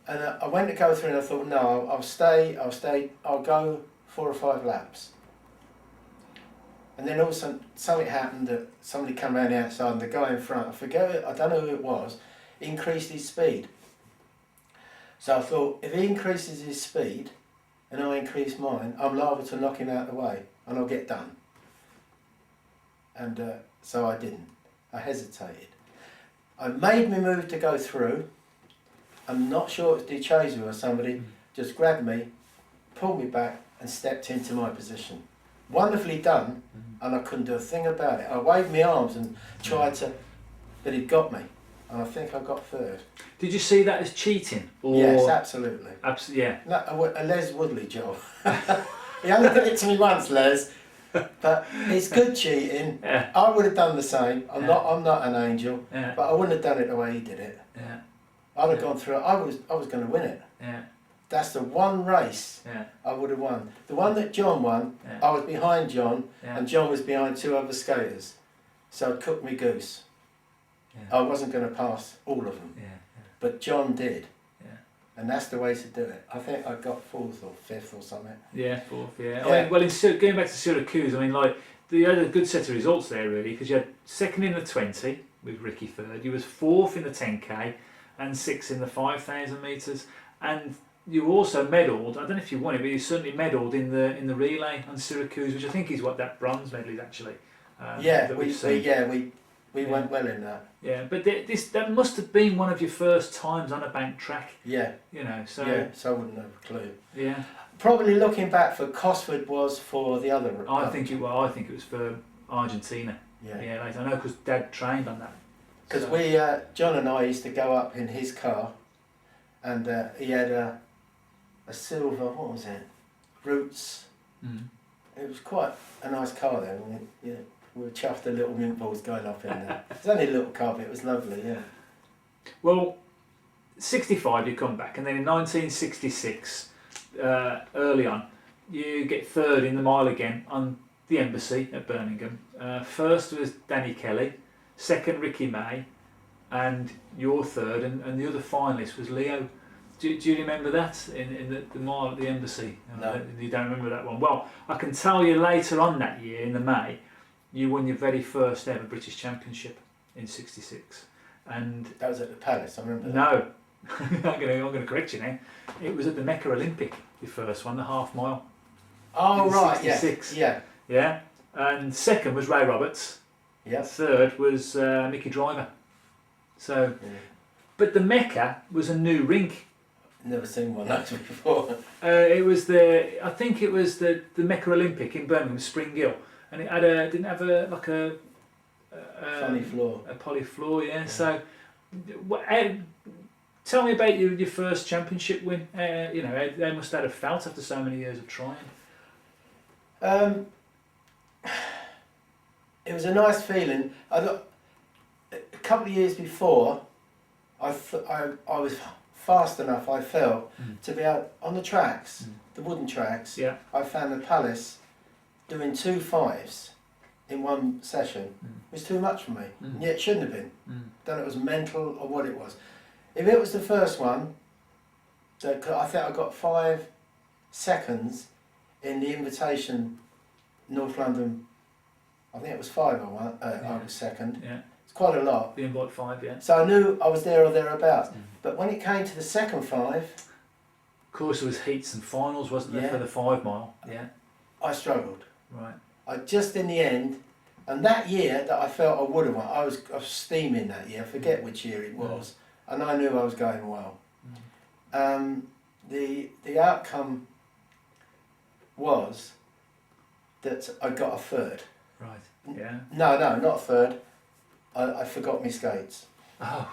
And I went to go through and I thought, no, I'll stay, I'll go 4 or 5 laps. And then all of a sudden, something happened that somebody came around the outside and the guy in front, I don't know who it was, increased his speed. So I thought, if he increases his speed and I increase mine, I'm liable to knock him out of the way and I'll get done. And so I didn't. I hesitated. I made me move to go through. I'm not sure it was Di Cesu or somebody, just grabbed me, pulled me back and stepped into my position. Wonderfully done, and I couldn't do a thing about it. I waved my arms and tried to, but he'd got me, and I think I got third. Did you see that as cheating? Or... Yes, absolutely. Absolutely, yeah. No, a Les Woodley job. He only did it to me once, Les, but it's good cheating. Yeah. I would have done the same. I'm not an angel, Yeah. but I wouldn't have done it the way he did it. Yeah. I'd have gone through it. I was going to win it. Yeah. That's the one race I would have won. The one that John won, I was behind John, and John was behind 2 other skaters. So I'd cooked me goose. I wasn't going to pass all of them, but John did. And that's the way to do it. I think I got 4th or 5th or something. Yeah, 4th, yeah. I mean, well, going back to Syracuse, I mean, like, you had a good set of results there, really, because you had 2nd in the 20 with Ricky 3rd, you was 4th in the 10k, and 6th in the 5,000 metres, and you also medalled. I don't know if you won it, but you certainly medalled in the relay on Syracuse, which I think is what that bronze medal is actually. We went well in that. Yeah, but that must have been one of your first times on a bank track. Yeah. You know, so. Yeah, so I wouldn't have a clue. Yeah. Probably looking back for Cosford was for the other. I think it was for Argentina. Yeah. Yeah, later. I know because Dad trained on that. Because John and I used to go up in his car, and he had a silver, what was it? Roots. It was quite a nice car then. We were chuffed the little mint balls going up in there. It was only a little car, but it was lovely, yeah. Well, 65 you come back, and then in 1966, early on, you get 3rd in the mile again on the embassy at Birmingham. First was Danny Kelly, 2nd Ricky May, and your 3rd, and the other finalist was Leo. Do you remember that in the mile at the embassy? No. You don't remember that one? Well, I can tell you later on that year, in the May, you won your very first ever British Championship in 66. And that was at the Palace, I remember that. No, I'm going to correct you now. It was at the Mecca Olympic, your first one, the half mile. Oh, right, 66. Yeah. Yeah. And 2nd was Ray Roberts. Yeah. 3rd was Mickey Driver. So, but the Mecca was a new rink. Never seen one like that before. It was I think it was the Mecca Olympic in Birmingham, Spring Hill, and it didn't have a funny floor, a poly floor, yeah. So, Tell me about your first championship win. You know, how must that have felt after so many years of trying? It was a nice feeling. A couple of years before, I was fast enough, I felt, to be out on the tracks, the wooden tracks. Yeah. I found the Palace doing 2 5s in one session. It was too much for me. And yet it shouldn't have been. Don't know if it was mental or what it was. If it was the first one, I think I got 5 seconds in the invitation, North London. I think it was 5 I was second. Yeah. It's quite a lot. The invite 5, yeah. So I knew I was there or thereabouts. But when it came to the second 5, Of course, there was heats and finals, wasn't there, Yeah. for the 5 mile? Yeah. I struggled. Right. I just in the end, and that year that I felt I would have won, I was steaming that year. I forget which year it was, and I knew I was going well. The outcome was that I got a third. Right. Yeah. No, not a third. I forgot my skates. Oh.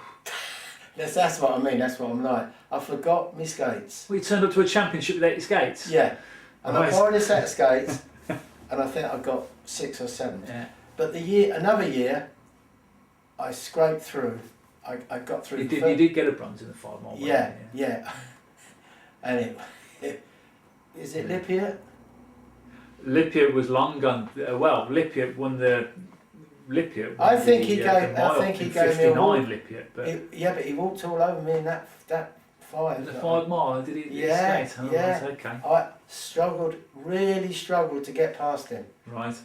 That's what I mean. That's what I'm like. I forgot my skates. Well, you turned up to a championship without your skates. Yeah, and Right. I borrowed a set of skates, and I think I got 6 or 7. Yeah. But another year, I scraped through. I got through. You did get a bronze in the 5 mile. Yeah. And is it Lipia? Lipia was long gone. Well, Lipia won the. Lipia. I think he the gave. mile I think he in gave me a 59 walk. Lipia, but But he walked all over me in that 5. the 5 mile did he? Yeah, skate? Oh, yeah. right, okay. I really struggled to get past him Right.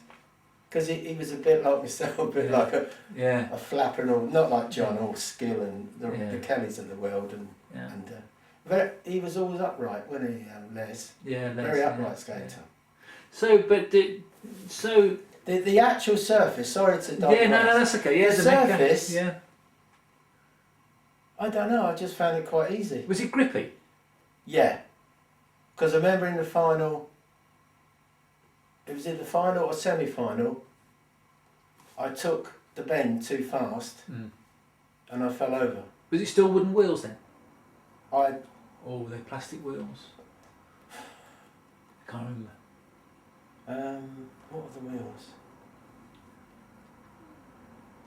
because he was a bit like myself, a bit like Yeah. a flapper and all, not like John, all skill and the Yeah. Kellys of the world Yeah. but he was always upright, wasn't he, Les? Yeah. Very upright skater. Yeah. So, but so. The actual surface, sorry to digress. Yeah, no, that's okay. Yeah, The mecca- surface- Yeah. I don't know, I just found it quite easy. Was it grippy? Yeah. Because I remember in the final, it was in the final or semi-final, I took the bend too fast and I fell over. Was it still wooden wheels then? I Or were they plastic wheels? I can't remember. what were the wheels?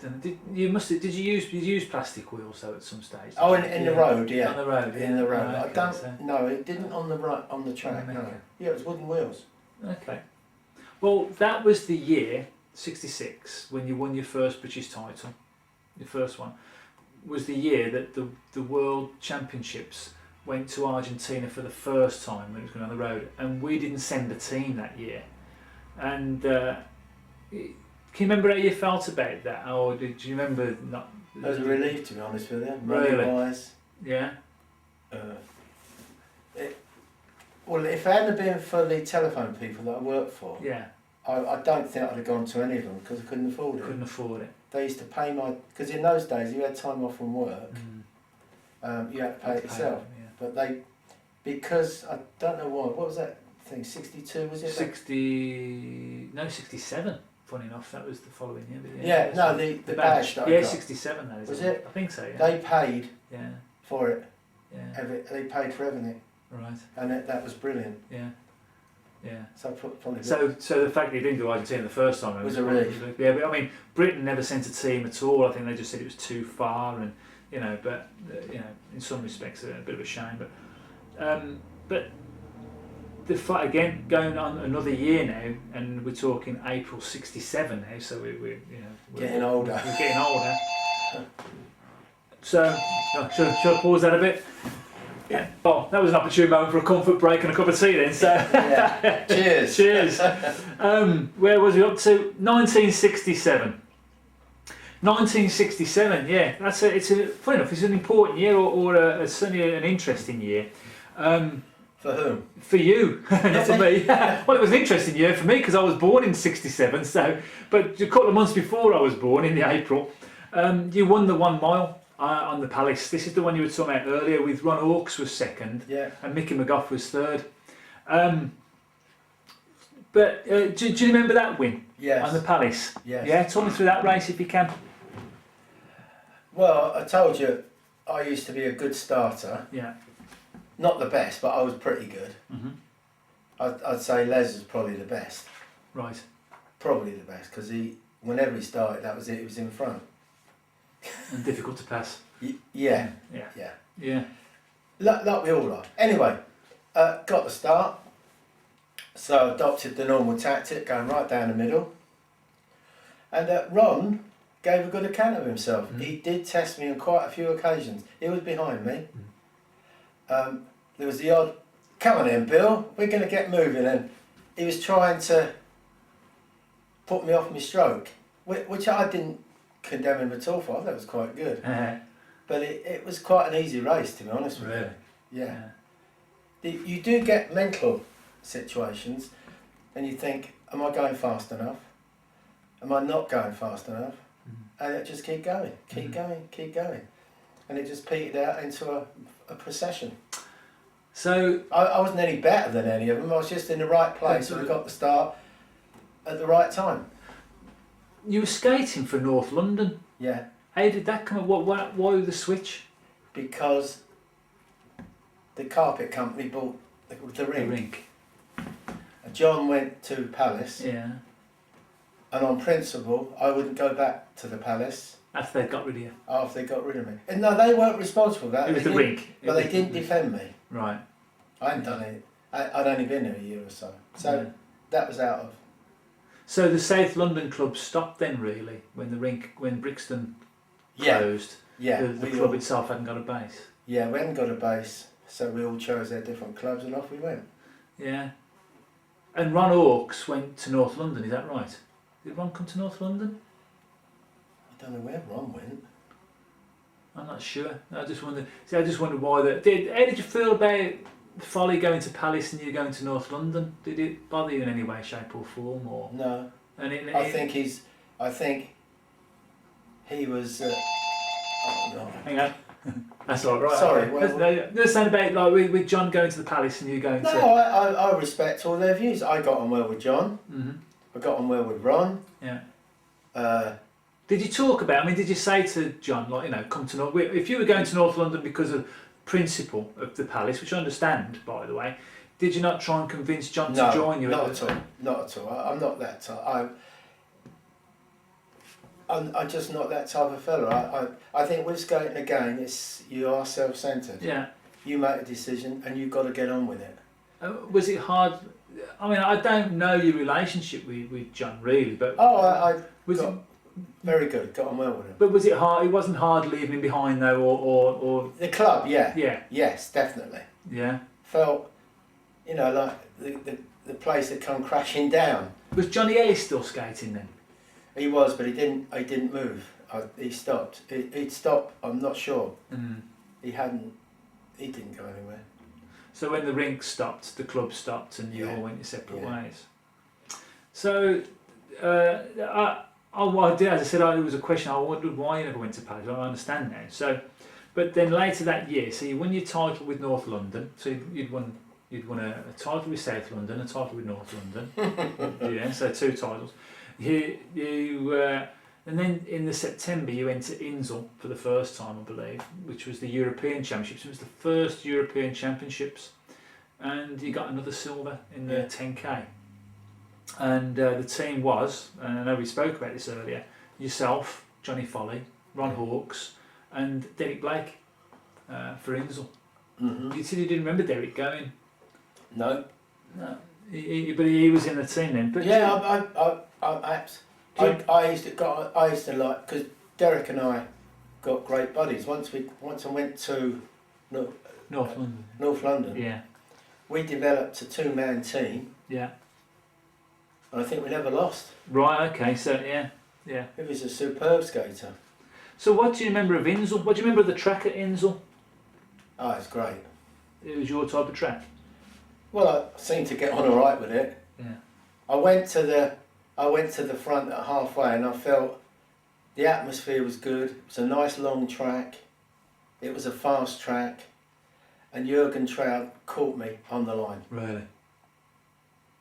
Did you use plastic wheels though at some stage? Oh, in the road, yeah. On the road, In the road. Right, I don't. No, it didn't on the track. On the No. Mecca. Yeah, it was wooden wheels. Okay. Well, that was the year '66 when you won your first British title. Your first one was the year that the World Championships went to Argentina for the first time when it was going on the road, and we didn't send a team that year. And can you remember how you felt about that, or did you remember not? It was a relief, to be honest with you. Really? Money-wise. Yeah. Well, if it hadn't been for the telephone people that I worked for, Yeah. I don't think I'd have gone to any of them because I couldn't afford it. Couldn't afford it. They used to pay because in those days you had time off from work, you had to pay it yourself. Yeah. But because I don't know why, what was that thing, 62 was it? 67. Funny enough, that was the following year. But Yeah, no, the badge that I Yeah, got. 67. That is. Was it? I think so. Yeah. They paid Yeah. for it. Yeah. They paid for everything, Right. and that was brilliant. Yeah. Yeah. So probably. So the fact that you didn't do Argentina the first time Was a relief. Yeah, but I mean, Britain never sent a team at all. I think they just said it was too far, and but in some respects, a bit of a shame. But the fight again going on another year now, and we're talking April '67 now. So we're Getting older. We're getting older. So should I pause that a bit? Yeah. Oh, that was an opportune moment for a comfort break and a cup of tea then. So Yeah. Cheers. Cheers. Where was we up to? 1967. 1967. Yeah, it's funny enough. It's an important year, or certainly an interesting year. For whom? For you, not for me. Well, it was an interesting year for me because I was born in '67. So, but a couple of months before I was born, in the April, you won the 1 mile. On the Palace. This is the one you were talking about earlier with Ron Hawkes was second, and Mickey McGough was third. But do you remember that win? Yes. On the Palace? Yes. Yeah, talk me through that race if you can. Well, I told you, I used to be a good starter. Yeah. Not the best, but I was pretty good. Mhm. I'd say Les was probably the best. Right. Probably the best because whenever he started, that was it. He was in front. And difficult to pass. Yeah. Yeah. Yeah. Yeah. Like we all are. Anyway, got the start. So adopted the normal tactic, going right down the middle. And Ron gave a good account of himself. Mm. He did test me on quite a few occasions. He was behind me. There was the odd, come on in, Bill, we're going to get moving. And he was trying to put me off my stroke, which I didn't condemn him at all for. I thought it was quite good. But it was quite an easy race, to be honest with Really? you. Yeah. You do get mental situations and you think, am I going fast enough? Am I not going fast enough? And it just keep going, keep going. And it just petered out into a procession. So I wasn't any better than any of them. I was just in the right place and I got the start at the right time. you were skating for North London. Yeah. How did that come up? Why the switch? Because the carpet company bought the rink. The rink. And John went to Palace. Yeah. And on principle, I wouldn't go back to the Palace After they got rid of you. after they got rid of me. And no, they weren't responsible for that. It was They the didn't- rink. But they didn't defend me. Right. I hadn't done it. I'd only been there a year or so. So Yeah. that was out of... So the South London club stopped then, really, when Brixton closed. Yeah. The club itself hadn't got a base. Yeah, we hadn't got a base, so we all chose our different clubs and off we went. Yeah. And Ron Hawkes went to North London, is that right? Did Ron come to North London? I don't know where Ron went. I'm not sure. I just wondered why that. How did you feel about Folly going to Palace and you going to North London? Did it bother you in any way, shape or form, or? No. And I think he was... oh no. Hang on. That's all right. Sorry, There's something about like with John going to the Palace and you going No, to. I respect all their views. I got on well with John. Mhm. I got on well with Ron. Yeah. Did you talk about? I mean, did you say to John, like, come to North? If you were going to North London because of principle of the Palace, which I understand, by the way, did you not try and convince John to join you? Not at all. Not at all. I'm not that type. I'm just not that type of fella. I think with skating again, you are self-centred. Yeah. You make a decision and you've got to get on with it. Was it hard? I mean, I don't know your relationship with John really, but very good. Got on well with him. But was it hard? It wasn't hard leaving him behind though, or the club, yeah. Yeah. Yes, definitely. Yeah. Felt, like the place had come crashing down. Was Johnny Ellis still skating then? He was, but he didn't move. He stopped. He'd stopped. I'm not sure. He didn't go anywhere. So when the rink stopped, the club stopped, and you all went your separate Yeah. ways. So, I did, as I said, it was a question. I wondered why you never went to Palace. I understand now. So, but then later that year, so you won your title with North London. So you'd won a title with South London, a title with North London. Yeah, so 2 titles. And then in the September you went to Insel for the first time, I believe, which was the European Championships. It was the first European Championships, and you got another silver in the 10k. And the team was, and I know we spoke about this earlier, yourself, Johnny Foley, Ron Hawkes, and Derek Blake for Insel. Mm-hmm. You said you didn't remember Derek going. No. No, but he was in the team then. But yeah, I used to like, because Derek and I got great buddies. Once I went to North London. North London. Yeah. We developed a 2-man team. Yeah. And I think we never lost. Right. Okay. So yeah. He was a superb skater. So what do you remember of Insel? What do you remember of the track at Insel? Oh, it's great. It was your type of track. Well, I seemed to get on all right with it. Yeah. I went to the front at halfway, and I felt the atmosphere was good. It was a nice long track. It was a fast track, and Jürgen Traut caught me on the line. Really?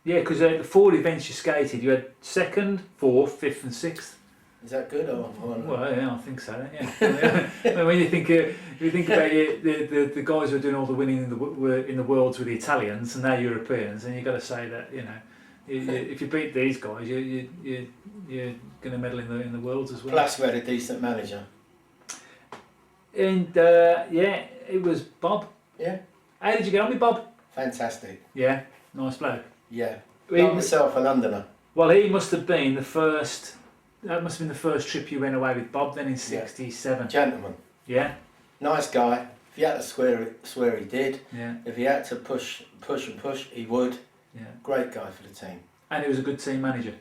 Yeah, because the 4 events you skated, you had 2nd, 4th, 5th, and 6th. Is that good or not? Well, yeah, I think so. Yeah. I mean, when you think about the guys who are doing all the winning in the worlds with the Italians and they're Europeans, and you've got to say that if you beat these guys, you're going to medal in the worlds as well. Plus, we had a decent manager. And it was Bob. Yeah. How did you get on with Bob? Fantastic. Yeah, nice bloke. Yeah. Like myself, a Londoner. Well, he must have been the first. That must have been the first trip you went away with Bob then in '67. Gentleman. Yeah. Nice guy. If he had to swear he did. Yeah. If he had to push, he would. Yeah. Great guy for the team. And he was a good team manager.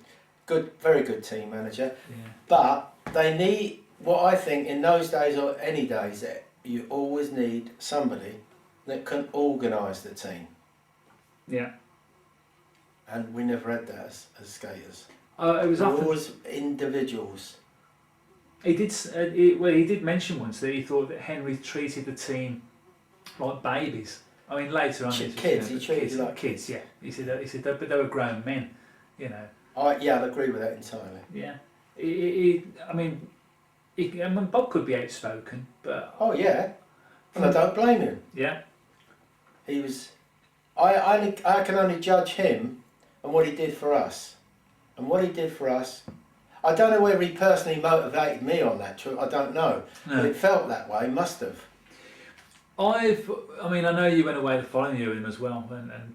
Good, very good team manager. Yeah. But they need, what I think in those days or any days, you always need somebody that can organise the team. Yeah. And we never had that as skaters. It was often, always individuals. He did mention once that he thought that Henry treated the team like babies. I mean, later on, Kids. He treated like kids. Yeah, he said, but they were grown men. You know. I'd agree with that entirely. Yeah. I mean, Bob could be outspoken, but oh yeah, and I don't blame him. Yeah. He was. I can only judge him and what he did for us. And what he did for us, I don't know whether he personally motivated me on that trip, I don't know. No. But it felt that way, must have. I know you went away the following year with him as well.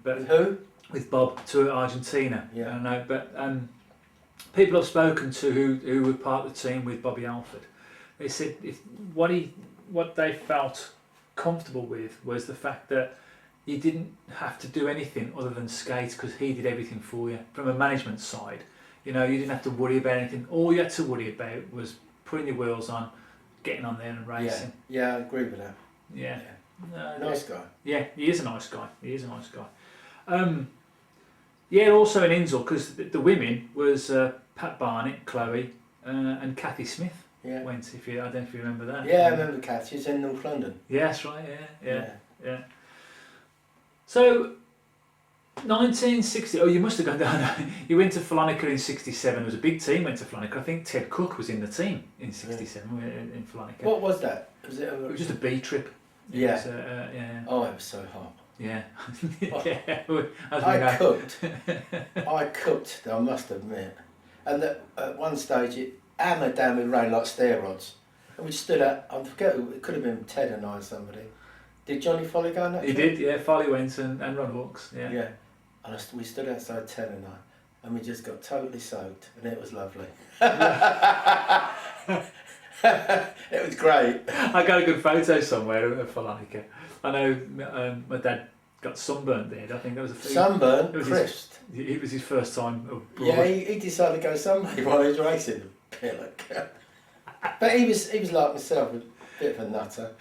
But with who? With Bob to Argentina. Yeah. I know, but people I've spoken to who were part of the team with Bobby Alford, they said what they felt comfortable with was the fact that you didn't have to do anything other than skate because he did everything for you from a management side. You know, you didn't have to worry about anything. All you had to worry about was putting your wheels on, getting on there and racing. Yeah, I agree with that. Yeah. Nice guy. Yeah, he is a nice guy. Also in Insel, because the women was Pat Barnett, Chloe, and Kathy Smith. Yeah. Went. I don't know if you remember that. Yeah, I remember Kathy. She's in North London. Yeah, that's right. Yeah. So, 1960. Oh, you must have gone down. You went to Flonnaker in '67. There was a big team went to Flonnaker. I think Ted Cook was in the team in '67 in Flonnaker. What was that? It was just a B trip. Yeah. Yeah. Oh, it was so hot. Yeah. I cooked. I must admit. And at one stage it hammered down with rain like steroids. And we stood out. I forget. It could have been Ted and I or somebody. Did Johnny Foley go on that? He trip? did. Yeah. Foley went and Ron Hawks. Yeah. Yeah. And we stood outside Ted and I, and we just got totally soaked, and it was lovely. It was great. I got a good photo somewhere of Flonnaker. I know my dad got sunburnt there. I think that was a sunburnt, crisped. It was his first time abroad. Yeah, he decided to go sunbathe while he was racing. Pillock. But he was like myself, a bit of a nutter,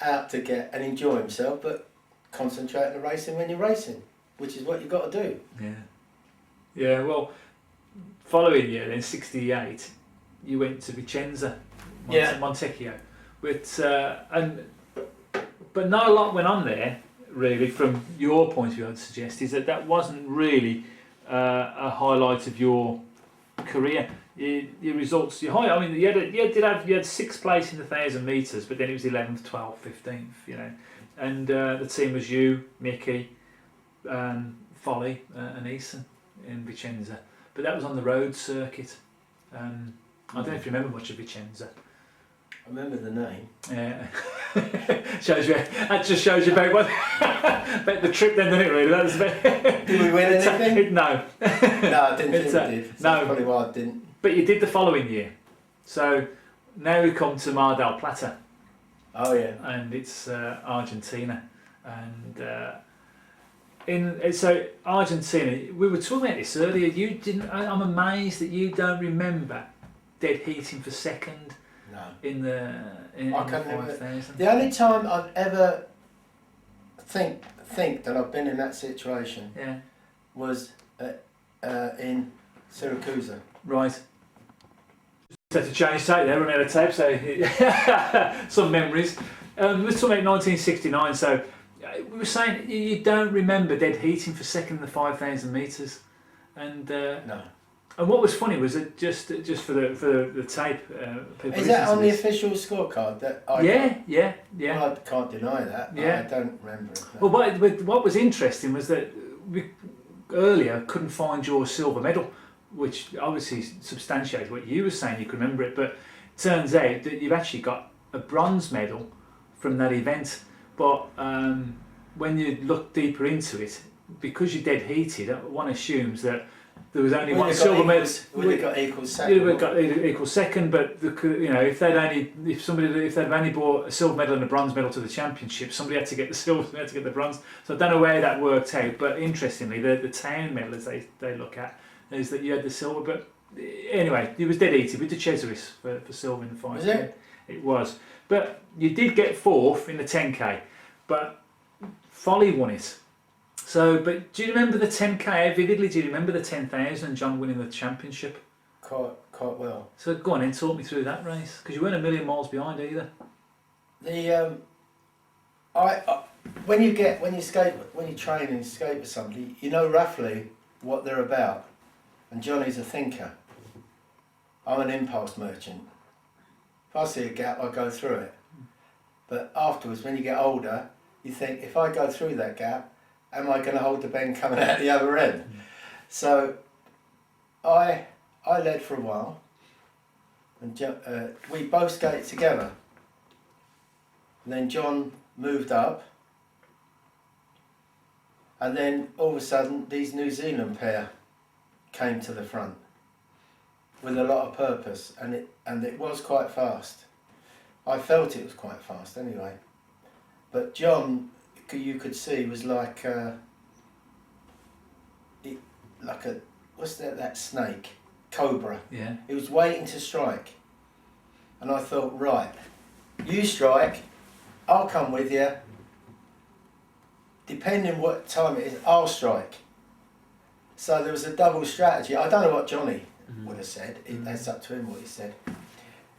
out to get and enjoy himself, but concentrate on the racing when you're racing, which is what you've got to do. Yeah. Yeah. Well, following year in '68, you went to Vicenza. Montecchio, but not a lot went on there really. From your point of view, I'd suggest is that wasn't really a highlight of your career. Your results, you had sixth place in the 1,000 metres, but then it was 11th, 12th, 15th. You know, and the team was you, Mickey, Folly, and Eason in Vicenza. But that was on the road circuit. I don't know if you remember much of Vicenza. I remember the name. Yeah. That just shows you about the trip then, doesn't it, really? That was Did we win anything? No. No, I didn't think we did. So no. That's probably why I didn't. But you did the following year. So now we come to Mar del Plata. Oh yeah. And it's Argentina. And so Argentina, we were talking about this earlier. You didn't. I'm amazed that you don't remember dead heating for second. No. In the 5,000. The only time I've ever think that I've been in that situation was in Syracuse. Right. Just had to change tape there, run out of tape, so some memories. We're talking about 1969, so we were saying you don't remember dead heating for second in the 5,000 metres. And no. And what was funny was that just for the tape, people Is that listening on to the this. official scorecard? That I Yeah. Well, I can't deny that. But Yeah. I don't remember it. Well, what was interesting was that we earlier couldn't find your silver medal, which obviously substantiates what you were saying. You could remember it, but turns out that you've actually got a bronze medal from that event. But when you look deeper into it, because you're dead heated, one assumes that there was only one silver medal. Would have got equal second. You'd have got equal second, but if they'd only brought a silver medal and a bronze medal to the championship, somebody had to get the silver, somebody had to get the bronze. So I don't know where that worked out. But interestingly, the town medal as they look at is that you had the silver. But anyway, it was dead heated with the Cesaris for silver in the final. Was it? It was. But you did get fourth in the 10k, but Folly won it. So, but do you remember the 10k vividly? Do you remember the 10,000 and John winning the championship? Quite well. So go on and talk me through that race, because you weren't a million miles behind either. When you train and skate with somebody, you know roughly what they're about. And Johnny's a thinker. I'm an impulse merchant. If I see a gap, I go through it. But afterwards, when you get older, you think, if I go through that gap, am I going to hold the bend coming out the other end? So I led for a while, and we both skated together. And then John moved up, and then all of a sudden these New Zealand pair came to the front with a lot of purpose, and it was quite fast. I felt it was quite fast anyway. But John, you could see, was like what's that snake? Cobra. Yeah. He was waiting to strike. And I thought, right, you strike, I'll come with you. Depending what time it is, I'll strike. So there was a double strategy. I don't know what Johnny would have said. That's up to him what he said.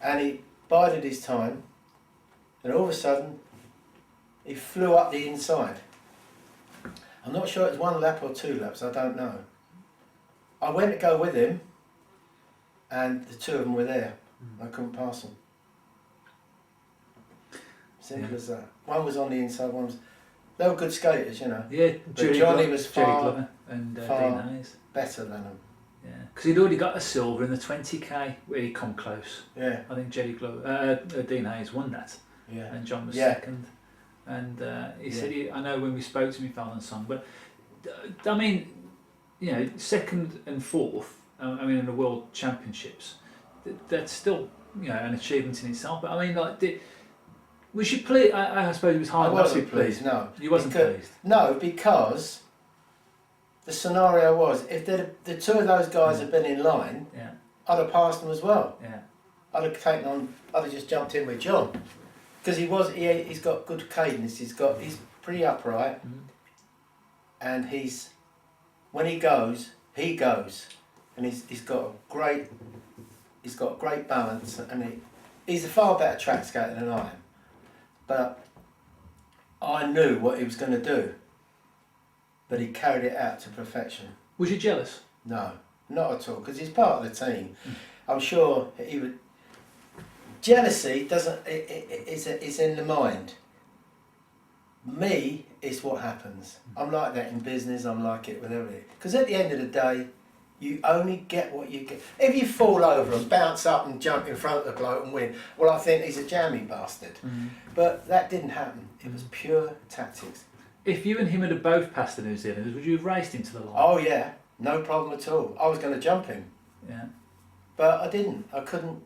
And he bided his time, and all of a sudden, he flew up the inside. I'm not sure it was 1 lap or 2 laps, I don't know. I went to go with him, and the two of them were there. I couldn't pass them. Simple as that. One was on the inside, one was... They were good skaters, you know. Yeah, But Johnny was far and Dean Hayes. better than them. Yeah, because he'd already got a silver in the 20k where he come close. Yeah. I think Dean Hayes won that, Yeah. and John was Yeah. second. And he said, I know when we spoke to him, he fell on song, but I mean, second and fourth. I mean, in the World Championships, that's still an achievement in itself. But I mean, was you pleased? I suppose it was hard. I wasn't pleased. No, you wasn't pleased. No, because the scenario was, if the two of those guys had been in line, I'd have passed them as well. Yeah. I'd have just jumped in with John, because he's got good cadence. He's pretty upright, and when he goes, and he's got a great balance, and he's a far better track skater than I am. But I knew what he was going to do, but he carried it out to perfection. Was you jealous? No, not at all, because he's part of the team. I'm sure he would. Jealousy is in the mind. Me, it's what happens. I'm like that in business. I'm like it with everything. Because at the end of the day, you only get what you get. If you fall over and bounce up and jump in front of the bloke and win, well, I think he's a jammy bastard. But that didn't happen. It was pure tactics. If you and him had both passed the New Zealanders, would you have raced him to the line? Oh yeah, no problem at all. I was going to jump him. Yeah. But I didn't. I couldn't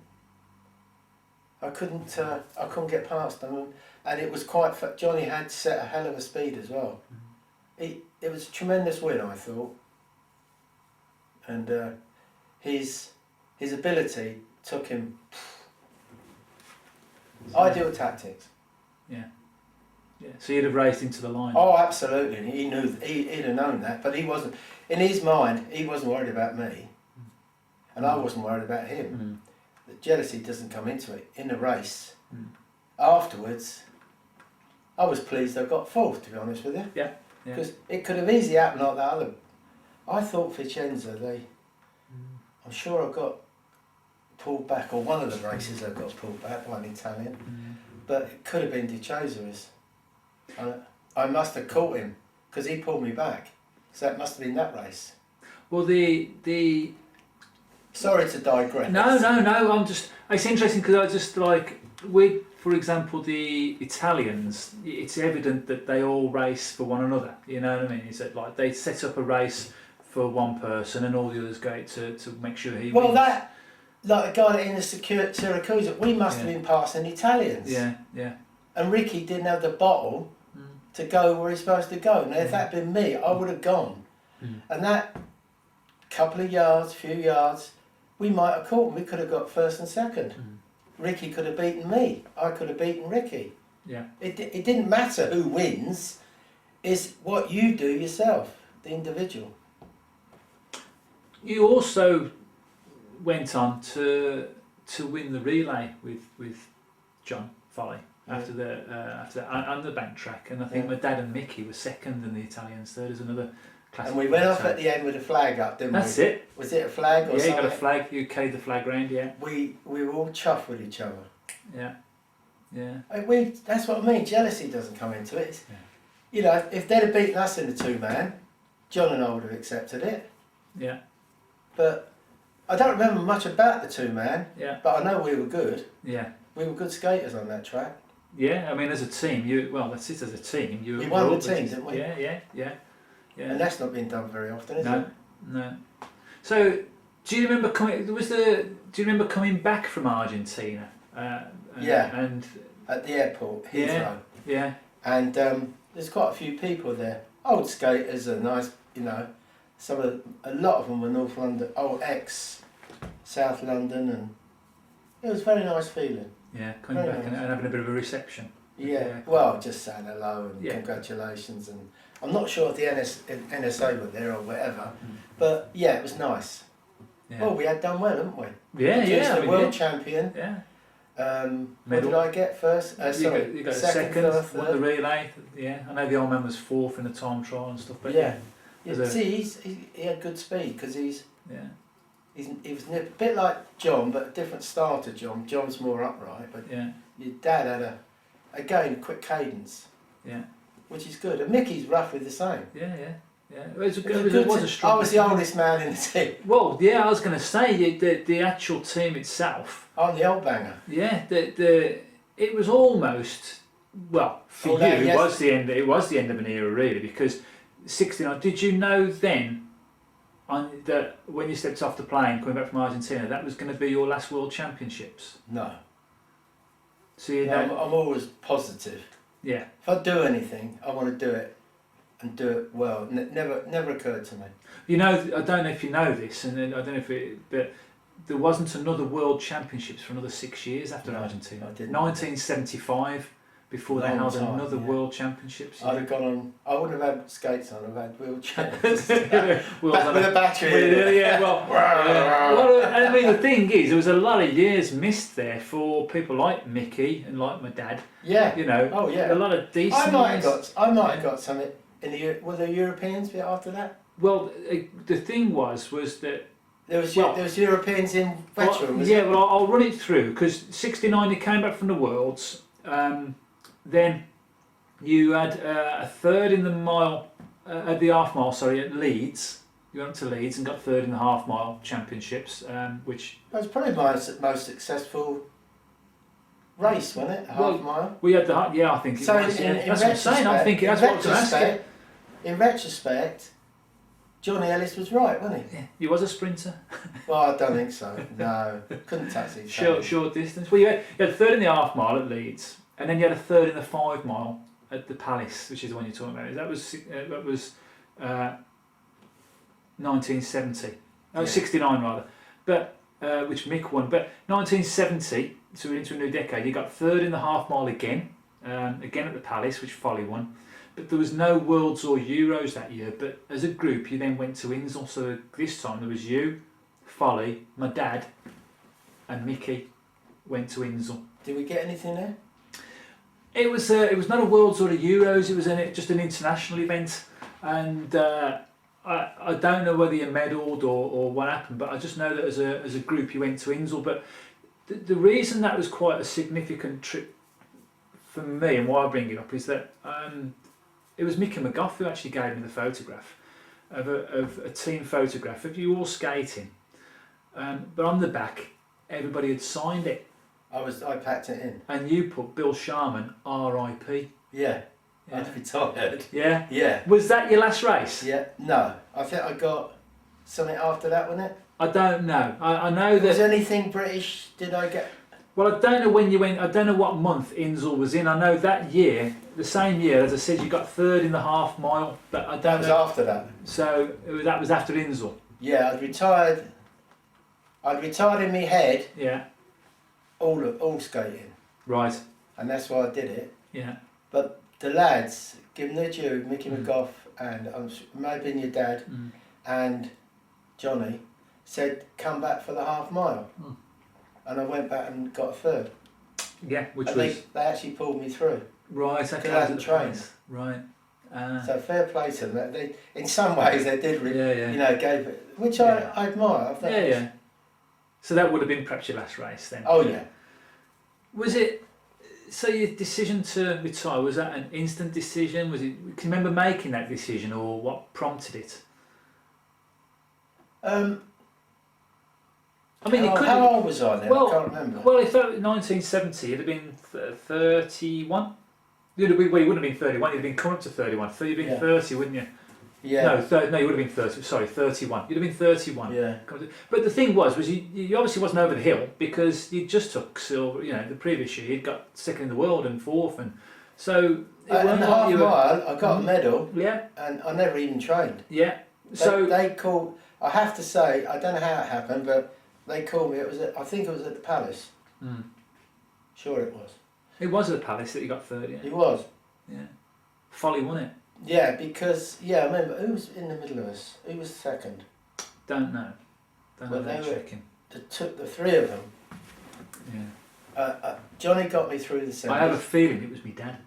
get past them, and it was quite. Johnny had set a hell of a speed as well. It was a tremendous win, I thought, and his ability took him. Ideal tactics. Yeah. Yeah. So you'd have raced him to the line. Oh, absolutely. He knew. He'd have known that, but he wasn't. In his mind, he wasn't worried about me, and I wasn't worried about him. The jealousy doesn't come into it. In the race, afterwards, I was pleased I got fourth, to be honest with you. Yeah. Because it could have easily happened like that other. I thought Vicenza, I'm sure I got pulled back, or one of the races I got pulled back, one Italian, but it could have been Di Chosa's. I must have caught him because he pulled me back. So that must have been that race. Well, the Sorry to digress. no. I'm just. It's interesting because I just like for example, the Italians. It's evident that they all race for one another. You know what I mean? Is that like they set up a race for one person and all the others go to make sure he Well, wins. that like the guy in the Syracuse, we must have been passing Italians. Yeah. And Ricky didn't have the bottle to go where he's supposed to go. Now, if that had been me, I would have gone. And that couple of yards, few yards, we might have caught him. We could have got first and second. Ricky could have beaten me. I could have beaten Ricky. Yeah. It didn't matter who wins. It's what you do yourself, the individual. You also went on to win the relay with John Foley after on the bank track, and I think my dad and Mickey were second and the Italians third. As another classic. And we went off at the end with a flag up, didn't we? That's it. Was it a flag or something? Yeah, you got a flag. You carried the flag round. Yeah. We were all chuffed with each other. Yeah. That's what I mean. Jealousy doesn't come into it. Yeah. You know, if they'd have beaten us in the two-man, John and I would have accepted it. Yeah. But I don't remember much about the two-man. Yeah. But I know we were good. Yeah. We were good skaters on that track. Yeah. I mean, as a team, that's it. As a team, we won the team, didn't we? Yeah. And that's not been done very often, is it? No. So, do you remember coming back from Argentina? And at the airport, Heathrow. Yeah. And there's quite a few people there. Old skaters are nice, you know. A lot of them were North London, South London, and it was a very nice feeling. Yeah, coming back and having a bit of a reception. Yeah. Well, just saying hello and congratulations, and I'm not sure if the NSA were there or whatever, but yeah, it was nice. Yeah. Well, we had done well, haven't we? Yeah. The world champion. Yeah. What did I get first? You got second, won the relay. Yeah, I know the old man was fourth in the time trial and stuff. But see, he had good speed because he was a bit like John, but a different style to John. John's more upright, but your dad had a quick cadence. Yeah, which is good. And Mickey's roughly the same. Yeah. It was a strong. I was the oldest man in the team. Well, yeah, I was going to say the actual team itself. I'm the old banger. Yeah, it was almost for you. It was the end. It was the end of an era, really, because 69. Did you know then, that when you stepped off the plane coming back from Argentina, that was going to be your last World Championships? No. So I'm always positive. Yeah. If I do anything, I want to do it. And do it well. Never occurred to me. You know, I don't know if you know this, and I don't know but there wasn't another World Championships for another 6 years after Argentina. I didn't. 1975, before they held another World Championships. I'd have gone on. I wouldn't have had skates on. I'd have had wheelchairs. With a battery. I mean, the thing is, there was a lot of years missed there for people like Mickey and like my dad. Yeah. You know. Oh yeah. A lot of decent. I might have got something. Were there Europeans bit after that? Well, the thing was that there was Europeans in veteran. I'll run it through because 69 you came back from the Worlds. Then you had a third in the mile at the half mile. Sorry, at Leeds. You went up to Leeds and got third in the half mile championships, which that was probably my most successful race, wasn't it? Half mile. We had I think it was. That's what I'm saying. I'm thinking that's what I was going to ask you. In retrospect, Johnny Ellis was right, wasn't he? Yeah, he was a sprinter. Well, I don't think so. No, couldn't touch it. Short distance. Well, you had third in the half mile at Leeds, and then you had a third in the 5 mile at the Palace, which is the one you're talking about. That was 1970. Oh, 69 rather. But which Mick won. But 1970, so we're into a new decade. You got third in the half mile again at the Palace, which Foley won. But there was no Worlds or Euros that year. But as a group, you then went to Insel. So this time there was you, Foley, my dad, and Mickey went to Insel. Did we get anything there? It was not a Worlds or a Euros. It was just an international event, and I don't know whether you medalled or what happened, but I just know that as a group you went to Insel. But the reason that was quite a significant trip for me, and why I bring it up, is that it was Mickey McGough who actually gave me the photograph of a team photograph of you all skating. But on the back, everybody had signed it. I packed it in. And you put Bill Sharman, R.I.P. Yeah. I'd retired. Yeah? Yeah. Was that your last race? Yeah. No. I think I got something after that, wasn't it? I don't know. I know that... Was anything British did I get? Well, I don't know when you went, I don't know what month Insel was in. I know that year, the same year, as I said, you got third in the half mile, but I don't That was know. after that. So that was after Insel. Yeah, I'd retired in my head, Yeah. all skating. Right. And that's why I did it. Yeah. But the lads, give them their due, Mickey McGough and maybe your dad and Johnny, said come back for the half mile. And I went back and got a third. Yeah, which and was... They actually pulled me through. Right, okay. I hadn't trained. Right. So fair play to them. They, in some ways they did, you know, gave it, which I admire. I think Yeah. So that would have been perhaps your last race then? Oh yeah. Was it... So your decision to retire, was that an instant decision? Was it? Can you remember making that decision, or what prompted it? I mean, how old was I then? Well, I can't remember. Well, if that was 1970, you'd have been 31. You'd have been, well, you wouldn't have been 31. You'd have been coming up to 31. So you'd have been 30, wouldn't you? Yeah. No, you would have been 30. Sorry, 31. You'd have been 31. Yeah. But the thing was you obviously wasn't over the hill because you just took silver. You know, the previous year you'd got second in the world and fourth, and so. In the half mile, I got a medal. Yeah. And I never even trained. Yeah. So they called. I have to say, I don't know how it happened, but they called me. I think it was at the Palace. Sure, it was. It was at the Palace that you got third. Yeah. It was. Yeah. Folly won it. Yeah, because I remember who was in the middle of us. Who was second? Don't know. Don't know that checking. The three of them. Yeah. Johnny got me through the semis. I have a feeling it was my dad.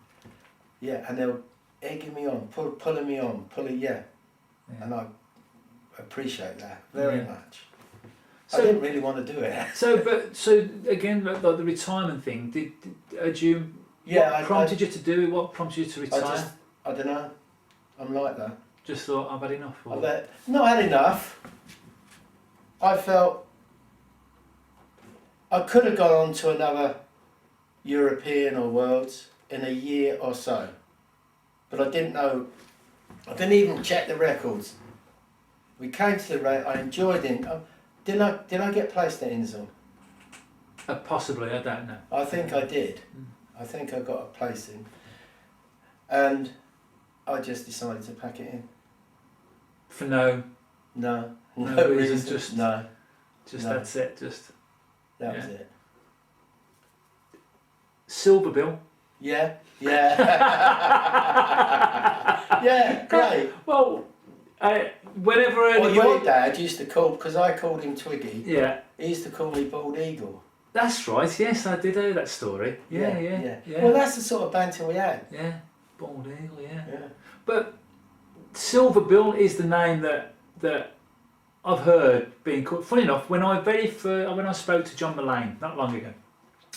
Yeah, and they were egging me on, pulling me on, yeah. And I appreciate that very much. So, I didn't really want to do it. So again, like the retirement thing, had you? Yeah. What prompted you to do it? What prompted you to retire? I don't know. I'm like that. Just thought I've had enough. Or? Not had enough. I felt I could have gone on to another European or Worlds in a year or so, but I didn't know. I didn't even check the records. We came to the race. I enjoyed it. Did I get placed at Insel? Possibly, I don't know. I think I did. I think I got a place in, and I just decided to pack it in. For no reason. Just that's it. That was it. Silver Bill. Yeah. Yeah, great. Well, whenever anybody... your dad used to call, because I called him Twiggy. Yeah. He used to call me Bald Eagle. That's right. Yes, I did hear that story. Yeah. Well, that's the sort of banter we had. Yeah, Bald Eagle. Yeah. But Silver Bill is the name that I've heard being called. Funny enough, when I spoke to John Mullane not long ago,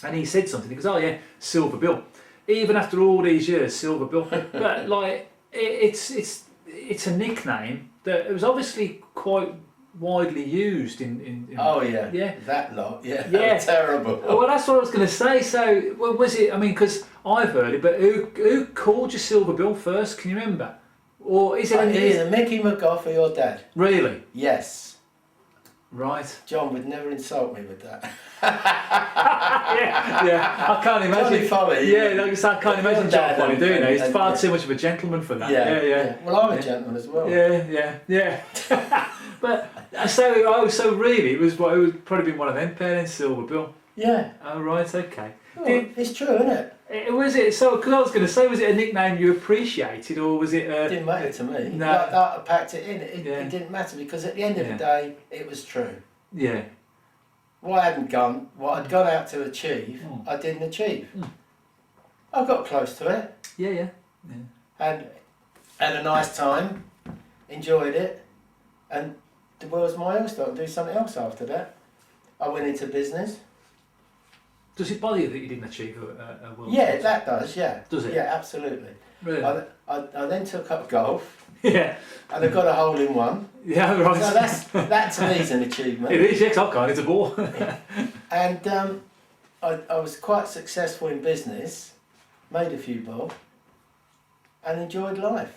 and he said something, he goes, "Oh yeah, Silver Bill." Even after all these years, Silver Bill. But like, it's a nickname that it was obviously quite widely used in oh yeah that lot yeah terrible. Well, that's what I was going to say. So was it, I mean, because I've heard it, but who called you Silver Bill first, can you remember? Or is it either Mickey McGough or your dad? Really? Yes. Right. John would never insult me with that. yeah, I can't imagine. Johnny Foley. Yeah, I can't imagine John Foley doing that. He's far too much of a gentleman for that. Yeah. Well, I'm a gentleman as well. Yeah. But so really, it would probably been one of them parents, Silver Bill. Yeah. Oh right, okay. Well, it's true, isn't it? Was it so? Because I was going to say, was it a nickname you appreciated, or was it? It didn't matter to me. No. I packed it in. It didn't matter because at the end of the day, it was true. Yeah. What I'd gone out to achieve, I didn't achieve. I got close to it. Yeah. And had a nice time, enjoyed it, And the world's my oyster. I can do something else after that. I went into business. Does it bother you that you didn't achieve a world? Yeah, record? that does. Yeah. Does it? Yeah, absolutely. Really? I then took up golf. Yeah. And I got a hole in one. Yeah, right. So that to me is an achievement. It is, yes, I can't hit a ball. And I was quite successful in business, made a few bob, and enjoyed life.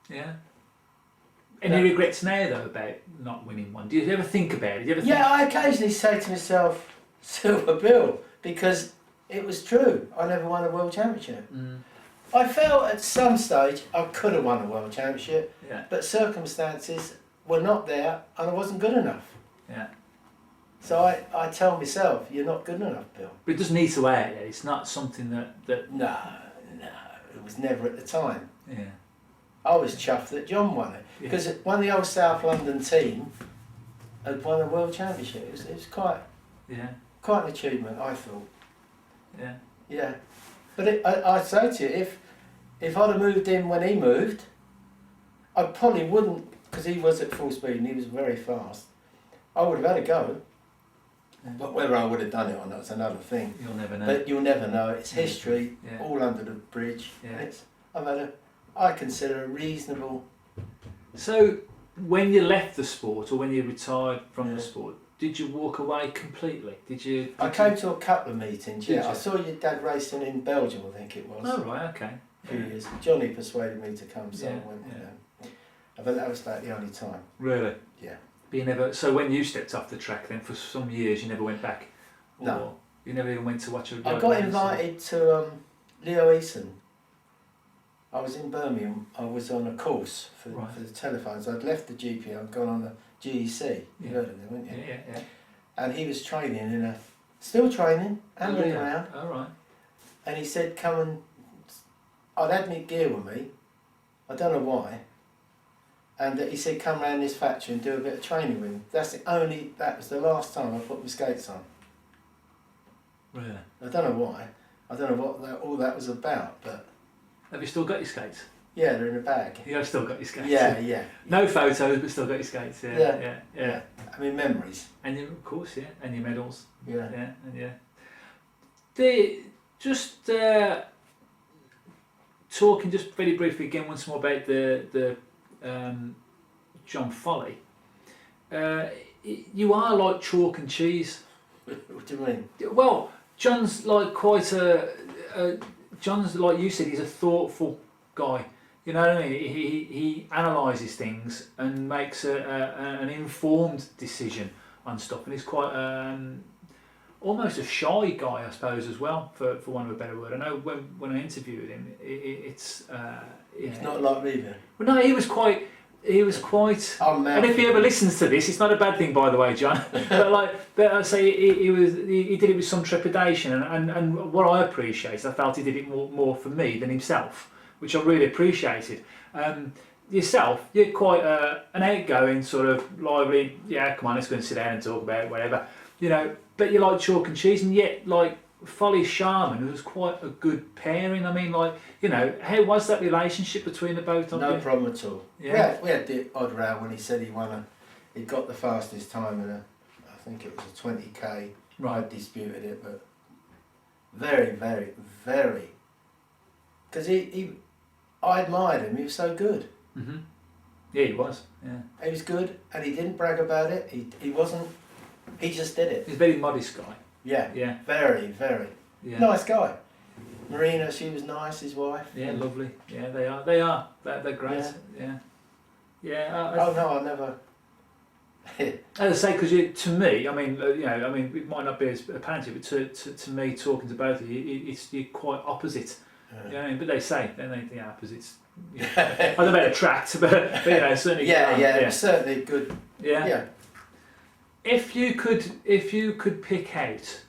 Yeah. Any regrets now, though, about not winning one? Do you ever think about it? Do you ever Yeah, I occasionally say to myself, Silver Bill, because it was true. I never won a world championship. Mm. I felt at some stage I could have won a world championship, Yeah. but circumstances were not there and I wasn't good enough. Yeah. So I tell myself, you're not good enough, Bill. But it doesn't need to air yet. It's not something that. No, it was never at the time. Yeah. I was chuffed that John won it because one of the old South London team had won a world championship. It was quite an achievement, I thought. Yeah. Yeah, but I'd say to you, if I'd have moved in when he moved, I probably wouldn't, because he was at full speed and he was very fast. I would have had a go, but whether I would have done it or not is another thing. You'll never know. But you'll never know. It's history, Yeah. all under the bridge. Yeah. I consider a reasonable. So, when you left the sport or when you retired from the sport, did you walk away completely? I came to a couple of meetings. Did Yeah, you? I saw your dad racing in Belgium. I think it was. Oh right, okay. A few years. Johnny persuaded me to come, so Yeah, I went with yeah. him. But that was about the only time. Really? Yeah. But you never. So when you stepped off the track, then for some years you never went back. Or No. You never even went to watch a. I got invited to Leo Eason. I was in Birmingham. I was on a course for the telephones. I'd left the GP. I'd gone on the GEC. You heard of them, haven't you? Yeah. And he was training still training and running around. All right. And he said, "Come and." I'd had my gear with me. I don't know why. And he said, "Come round this factory and do a bit of training with him." That was the last time I put my skates on. Really? I don't know why. I don't know what all that was about, but Have you still got your skates? yeah, they're in a bag. You have still got your skates. Yeah. No photos, but still got your skates. Yeah. I mean, memories. And of course, and your medals. Yeah. Just talking just very briefly again once more about the John Foley. You are like chalk and cheese. What do you mean? Well, John's like quite John's like you said. He's a thoughtful guy. You know what I mean? He analyses things and makes an informed decision on stuff, and he's quite almost a shy guy, I suppose, as well, for want of a better word. I know when I interviewed him, it's It's not like me then. Well, no, he was quite. And if he ever listens to this, it's not a bad thing, by the way, John. but I say he did it with some trepidation, and what I appreciate, I felt he did it more for me than himself, which I really appreciated. Yourself, you're quite an outgoing, sort of lively. Yeah, come on, let's go and sit down and talk about it, whatever. You know, but you like chalk and cheese, and yet like Foley Sharman was quite a good pairing. I mean, like, you know, how was that relationship between the both of you? No problem at all. Yeah. We had the odd row when he said he got the fastest time in I think it was a 20k. Right. I disputed it, but very, very, very. Because I admired him. He was so good. Mm-hmm. Yeah, he was. Yeah. He was good, and he didn't brag about it. He wasn't. He just did it. He's a very modest guy. Yeah. Yeah. Very, very nice guy. Marina, she was nice. His wife. Yeah, lovely. Yeah, they are. They're great. Yeah. Oh no, I never. As I say, because to me, I mean, it might not be as apparent, but to me, talking to both of you, you're quite opposite. You know what I mean? But they say the opposites. You know, I don't know about attract, but you know, certainly. Yeah, it was certainly good. Yeah. If you could pick out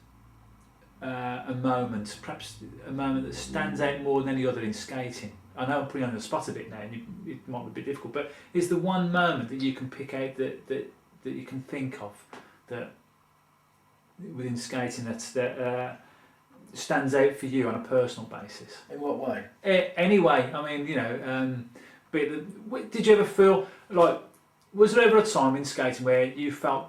a moment, perhaps a moment that stands out more than any other in skating. I know I'm putting you on the spot a bit now, and it might be a bit difficult, but is there one moment that you can pick out that you can think of that within skating that stands out for you on a personal basis? In what way? Anyway, I mean, you know, but did you ever feel like Was there ever a time in skating where you felt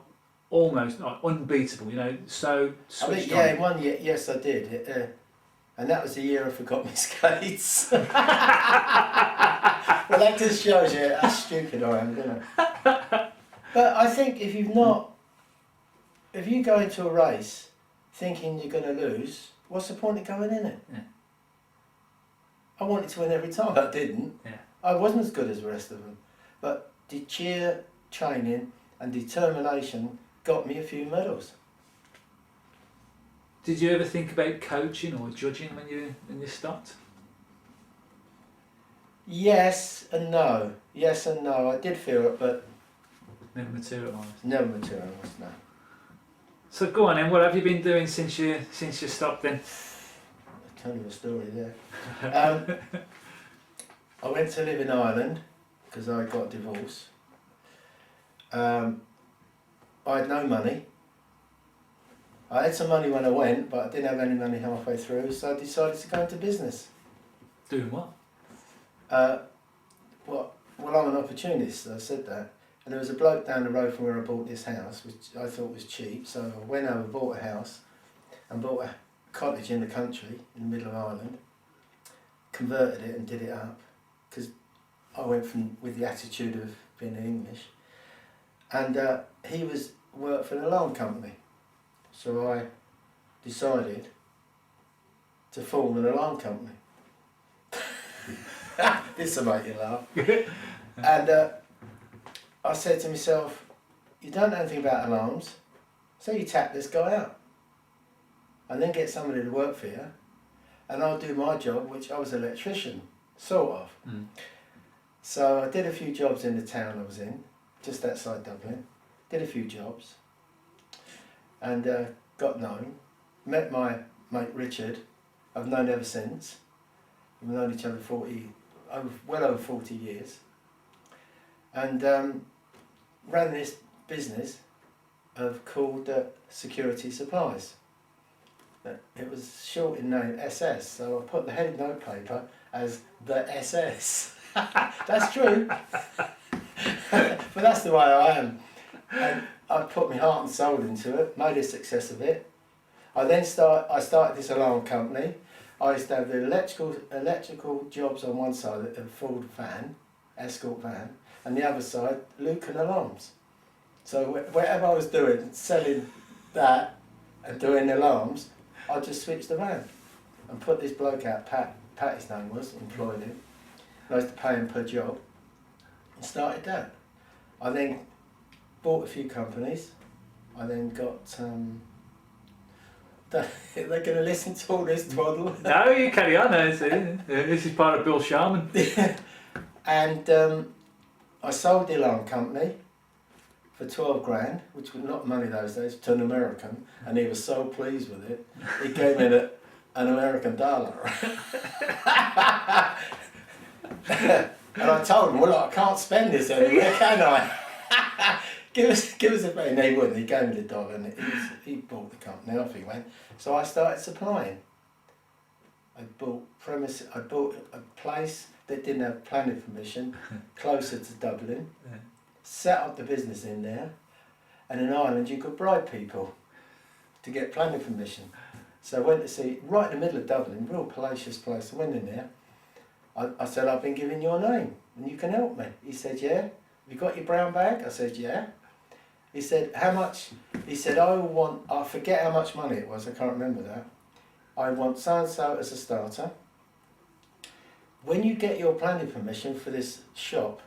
almost like unbeatable? You know, so I mean, switched yeah, on. in one year, yes, I did. And that was the year I forgot my skates. Well, that just shows you how stupid I am, doesn't it? But I think if you go into a race thinking you're going to lose, what's the point of going in it? Yeah. I wanted to win every time. I didn't. Yeah. I wasn't as good as the rest of them. But the sheer training and determination got me a few medals. Did you ever think about coaching or judging when you stopped? Yes and no. Yes and no. I did feel it, but Never materialised. never materialised, no. So go on then. What have you been doing since you stopped then? I'll tell you a story there. I went to live in Ireland because I got divorced. I had no money. I had some money when I went, but I didn't have any money halfway through, so I decided to go into business. Doing what? Well, I'm an opportunist, I said that. And there was a bloke down the road from where I bought this house, which I thought was cheap, so I went over, bought a house, and bought a cottage in the country, in the middle of Ireland, converted it and did it up, because I went with the attitude of being English. And he worked for an alarm company, so I decided to form an alarm company. This will make you laugh. And I said to myself, you don't know anything about alarms, so you tap this guy out and then get somebody to work for you, and I'll do my job, which I was an electrician, sort of. Mm. So I did a few jobs in the town I was in, just outside Dublin, did a few jobs, and got known, met my mate Richard, I've known ever since. We've known each other well over 40 years, and ran this business called Security Supplies. It was short in name SS, so I put the headed notepaper as the SS. That's true, but that's the way I am. And I put my heart and soul into it, made a success of it. I started this alarm company. I used to have the electrical jobs on one side, a Ford van, escort van, and the other side, Lucan alarms. So whatever I was doing, selling that and doing alarms, I just switched the van and put this bloke out, Pat his name was, employed him. I used to pay him per job and started that. I then bought a few companies. I then got they're going to listen to all this twaddle. No, you carry on. This is part of Bill Sharman. And I sold the alarm company for 12 grand, which was not money those days, to an American, and he was so pleased with it, he gave me an American dollar. And I told him, well, look, I can't spend this anywhere, can I? Give us a bit. And he wouldn't. He gave me the dollar, and he bought the company. Off he went. So I started supplying. I bought a place that didn't have planning permission, closer to Dublin. Yeah. Set up the business in there, and in Ireland you could bribe people to get planning permission. So I went to see, right in the middle of Dublin, real palatial place. I went in there. I said, I've been given your name, and you can help me. He said, yeah. Have you got your brown bag? I said, yeah. He said, how much? He said, I forget how much money it was, I can't remember that. I want so-and-so as a starter. When you get your planning permission for this shop,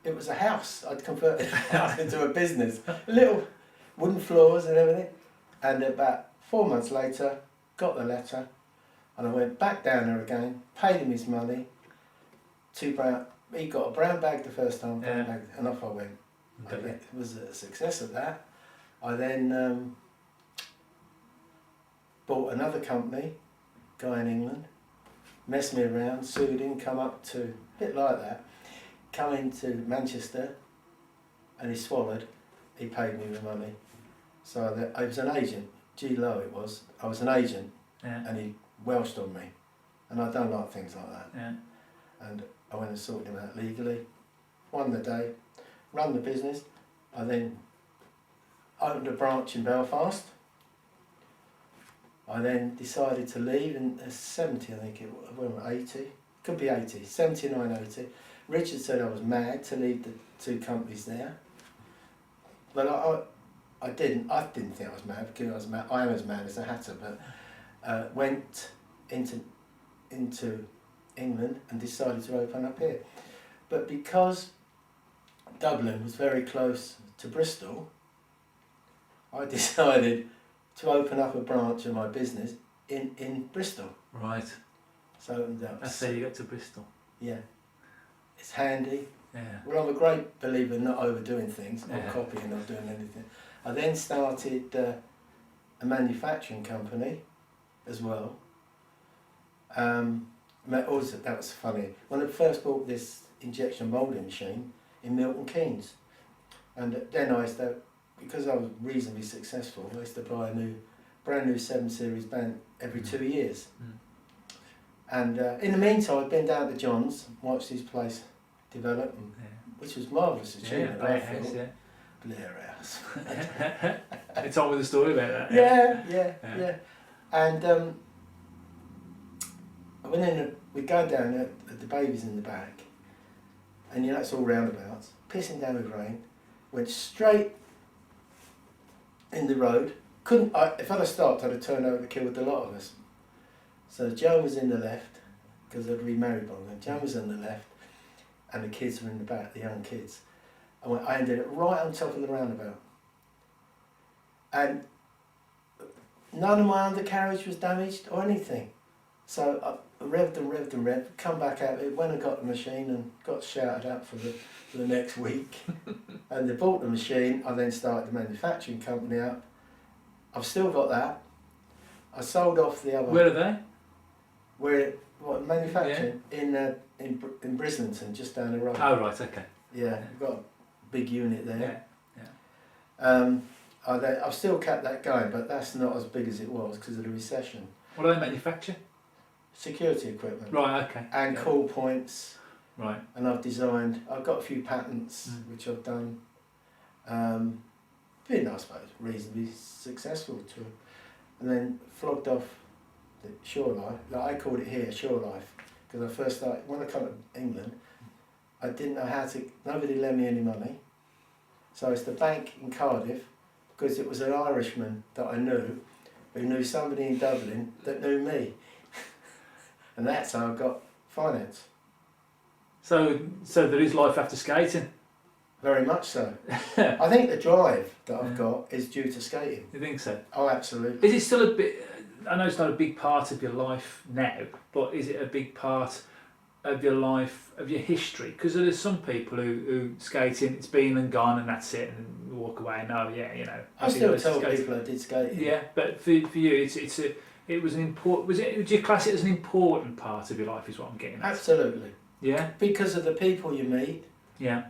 it was a house. I'd converted a house into a business. Little wooden floors and everything. And about 4 months later, got the letter, and I went back down there again, paid him his money, he got a brown bag the first time, brown bag, and off I went. It was a success at that. I then bought another company, guy in England, messed me around, sued him, come up to, a bit like that, come into Manchester, and he swallowed. He paid me the money. So I was an agent, G. Lowe it was. I was an agent, and he Welshed on me, and I don't like things like that. Yeah. And I went and sorted him out legally, won the day, run the business. I then opened a branch in Belfast. I then decided to leave in 70, I think it was, when 80, could be 80, 79, 80. Richard said I was mad to leave the two companies there. But I didn't think I was mad, because I am as mad as a hatter, but went into England and decided to open up here. But because Dublin was very close to Bristol, I decided to open up a branch of my business in Bristol. Right. So I opened up. That's how you got to Bristol. Yeah. It's handy. Yeah. Well, I'm a great believer in not overdoing things, not Yeah. copying, not doing anything. I then started a manufacturing company as well. Also, that was funny. When I first bought this injection moulding machine in Milton Keynes, and then I used to, because I was reasonably successful, I used to buy a brand new 7 Series band every 2 years. Mm. And in the meantime, I'd been down to John's, watched his place develop, and, which was marvellous achievement. I felt. Yeah. Blair House. It's all with a story about that. Yeah. And I went in, we go down there, the baby's in the back, and you know it's all roundabouts, pissing down with rain, went straight in the road. If I'd have stopped, I'd have turned over and killed the lot of us. So Joan was in the left, because I'd remarried by then. Joan was on the left, and the kids were in the back, the young kids. I ended up right on top of the roundabout. And none of my undercarriage was damaged or anything. So I revved, come back out, went and got the machine and got shouted at for the next week. And they bought the machine, I then started the manufacturing company up. I've still got that. I sold off the other... Where are they? Manufacturing? Yeah. In Brislington, just down the road. Oh, right, okay. Yeah, we've got a big unit there. Yeah. I've still kept that going, but that's not as big as it was because of the recession. What do they manufacture? Security equipment. Right, okay. And call points. Right. And I've got a few patents which I've done. Been, I suppose, reasonably successful too. And then flogged off the Shore Life. Like I called it here, Shore Life, because I first started, when I came to England, I didn't know how to, nobody lent me any money. So it's the bank in Cardiff, because it was an Irishman that I knew, who knew somebody in Dublin that knew me. And that's how I got finance. So there is life after skating? Very much so. I think the drive that I've got is due to skating. You think so? Oh, absolutely. Is it still a bit, I know it's not a big part of your life now, but is it a big part of your life, of your history? Because there's some people who skating, it's been and gone and that's it, and walk away and I still tell people I did skating. Yeah, but for you, it was an important. Would you class it as an important part of your life? Is what I'm getting at. Absolutely. Yeah. Because of the people you meet. Yeah.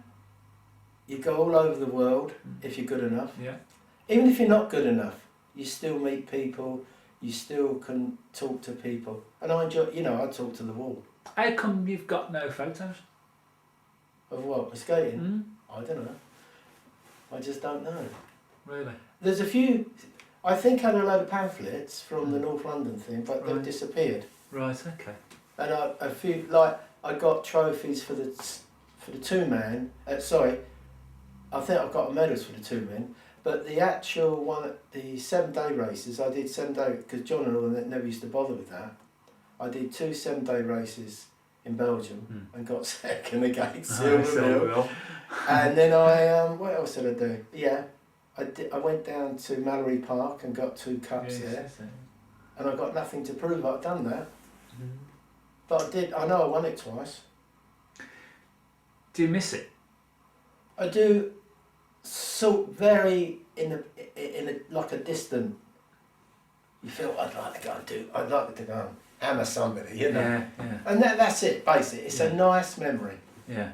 You go all over the world if you're good enough. Yeah. Even if you're not good enough, you still meet people. You still can talk to people, and I enjoy. I talk to the wall. How come you've got no photos? Of what? Of skating? I don't know. I just don't know. Really? There's a few. I think I had a load of pamphlets from the North London thing, but they've disappeared. Right. Okay. And a few, I got trophies for the 2-man. I think I've got medals for the 2-men. But the actual one, the 7-day races, I did 7-day, because John and all that never used to bother with that. I did 2 7-day races in Belgium and got second against Silverville. And then what else did I do? Yeah, I went down to Mallory Park and got 2 cups there. And I got nothing to prove I'd done that. But I know I won it twice. Do you miss it? I do, so very in a like a distant. You feel I'd like to go and hammer somebody, Yeah. And that's it, basically. It's a nice memory. Yeah.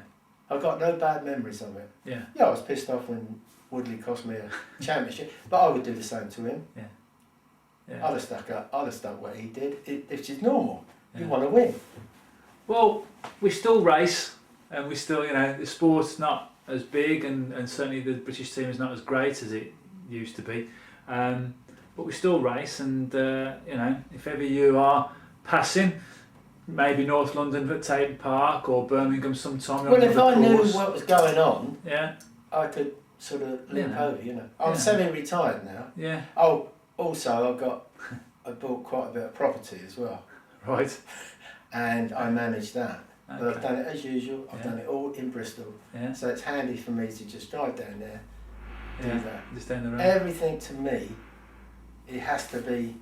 I've got no bad memories of it. Yeah. Yeah, I was pissed off when Woodley cost me a championship, but I would do the same to him. Yeah. I'd have stuck what he did, which is normal. Yeah. You want to win. Well, we still race, and we still, the sport's not as big, and certainly the British team is not as great as it used to be. But we still race, and you know, if ever you are passing, maybe North London at Tatum Park or Birmingham sometime. Well, if I knew course. what was going on, Yeah. I could sort of limp Yeah. over, you know. I'm Yeah. semi-retired now. Yeah. Oh, also I bought quite a bit of property as well, Right. and I manage that. But I've Okay. done it as usual. I've Yeah. done it all in Bristol, Yeah. so it's handy for me to just drive down there, do Yeah. that. Just down the road. Everything to me, it has to be.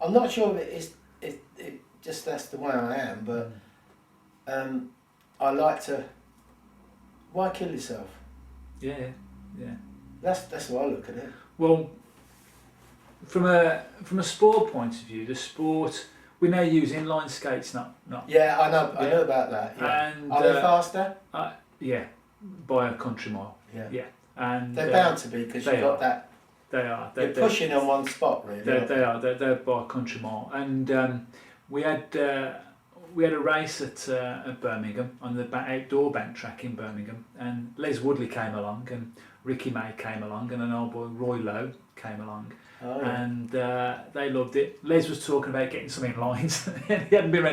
I'm not sure if it just that's the way I am, but I like to. Why kill yourself? Yeah. Yeah. That's the way I look at it. Well, from a sport point of view, the sport we now use inline skates, not Yeah, I know about that. Yeah. and Are they faster? yeah, by a country mile. Yeah. Yeah, and They're bound to be because they you've got are. that. They are. You're pushing on one spot, really. They are. They're by a country mile, and we had a race at Birmingham on the outdoor bank track in Birmingham, and Les Woodley came along, and Ricky May came along, and an old boy Roy Lowe came along, Oh, yeah. and they loved it. Les was talking about getting some inlines. he hadn't been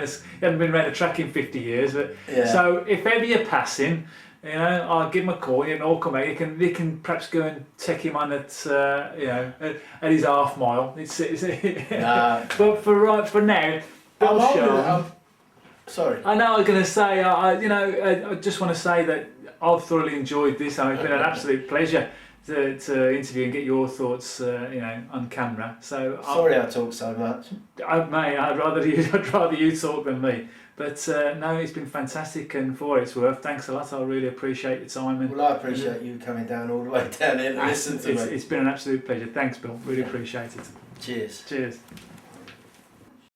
around a track in 50 years, but Yeah. so if ever you're passing, you know, I'll give him a call. You know, come out. You can perhaps go and take him on at at his half mile. It's Nah. but for now, Bill I'm Sharman. Sorry. I know I was going to say, I just want to say that I've thoroughly enjoyed this. It's been an absolute pleasure to interview and get your thoughts, on camera. So Sorry I talk so much. I'd rather you talk than me. But no, it's been fantastic, and for what it's worth, thanks a lot. I really appreciate your time. And Well, I appreciate you coming down all the way down here to listen to me. It's been an absolute pleasure. Thanks, Bill. Really appreciate it. Cheers. Cheers.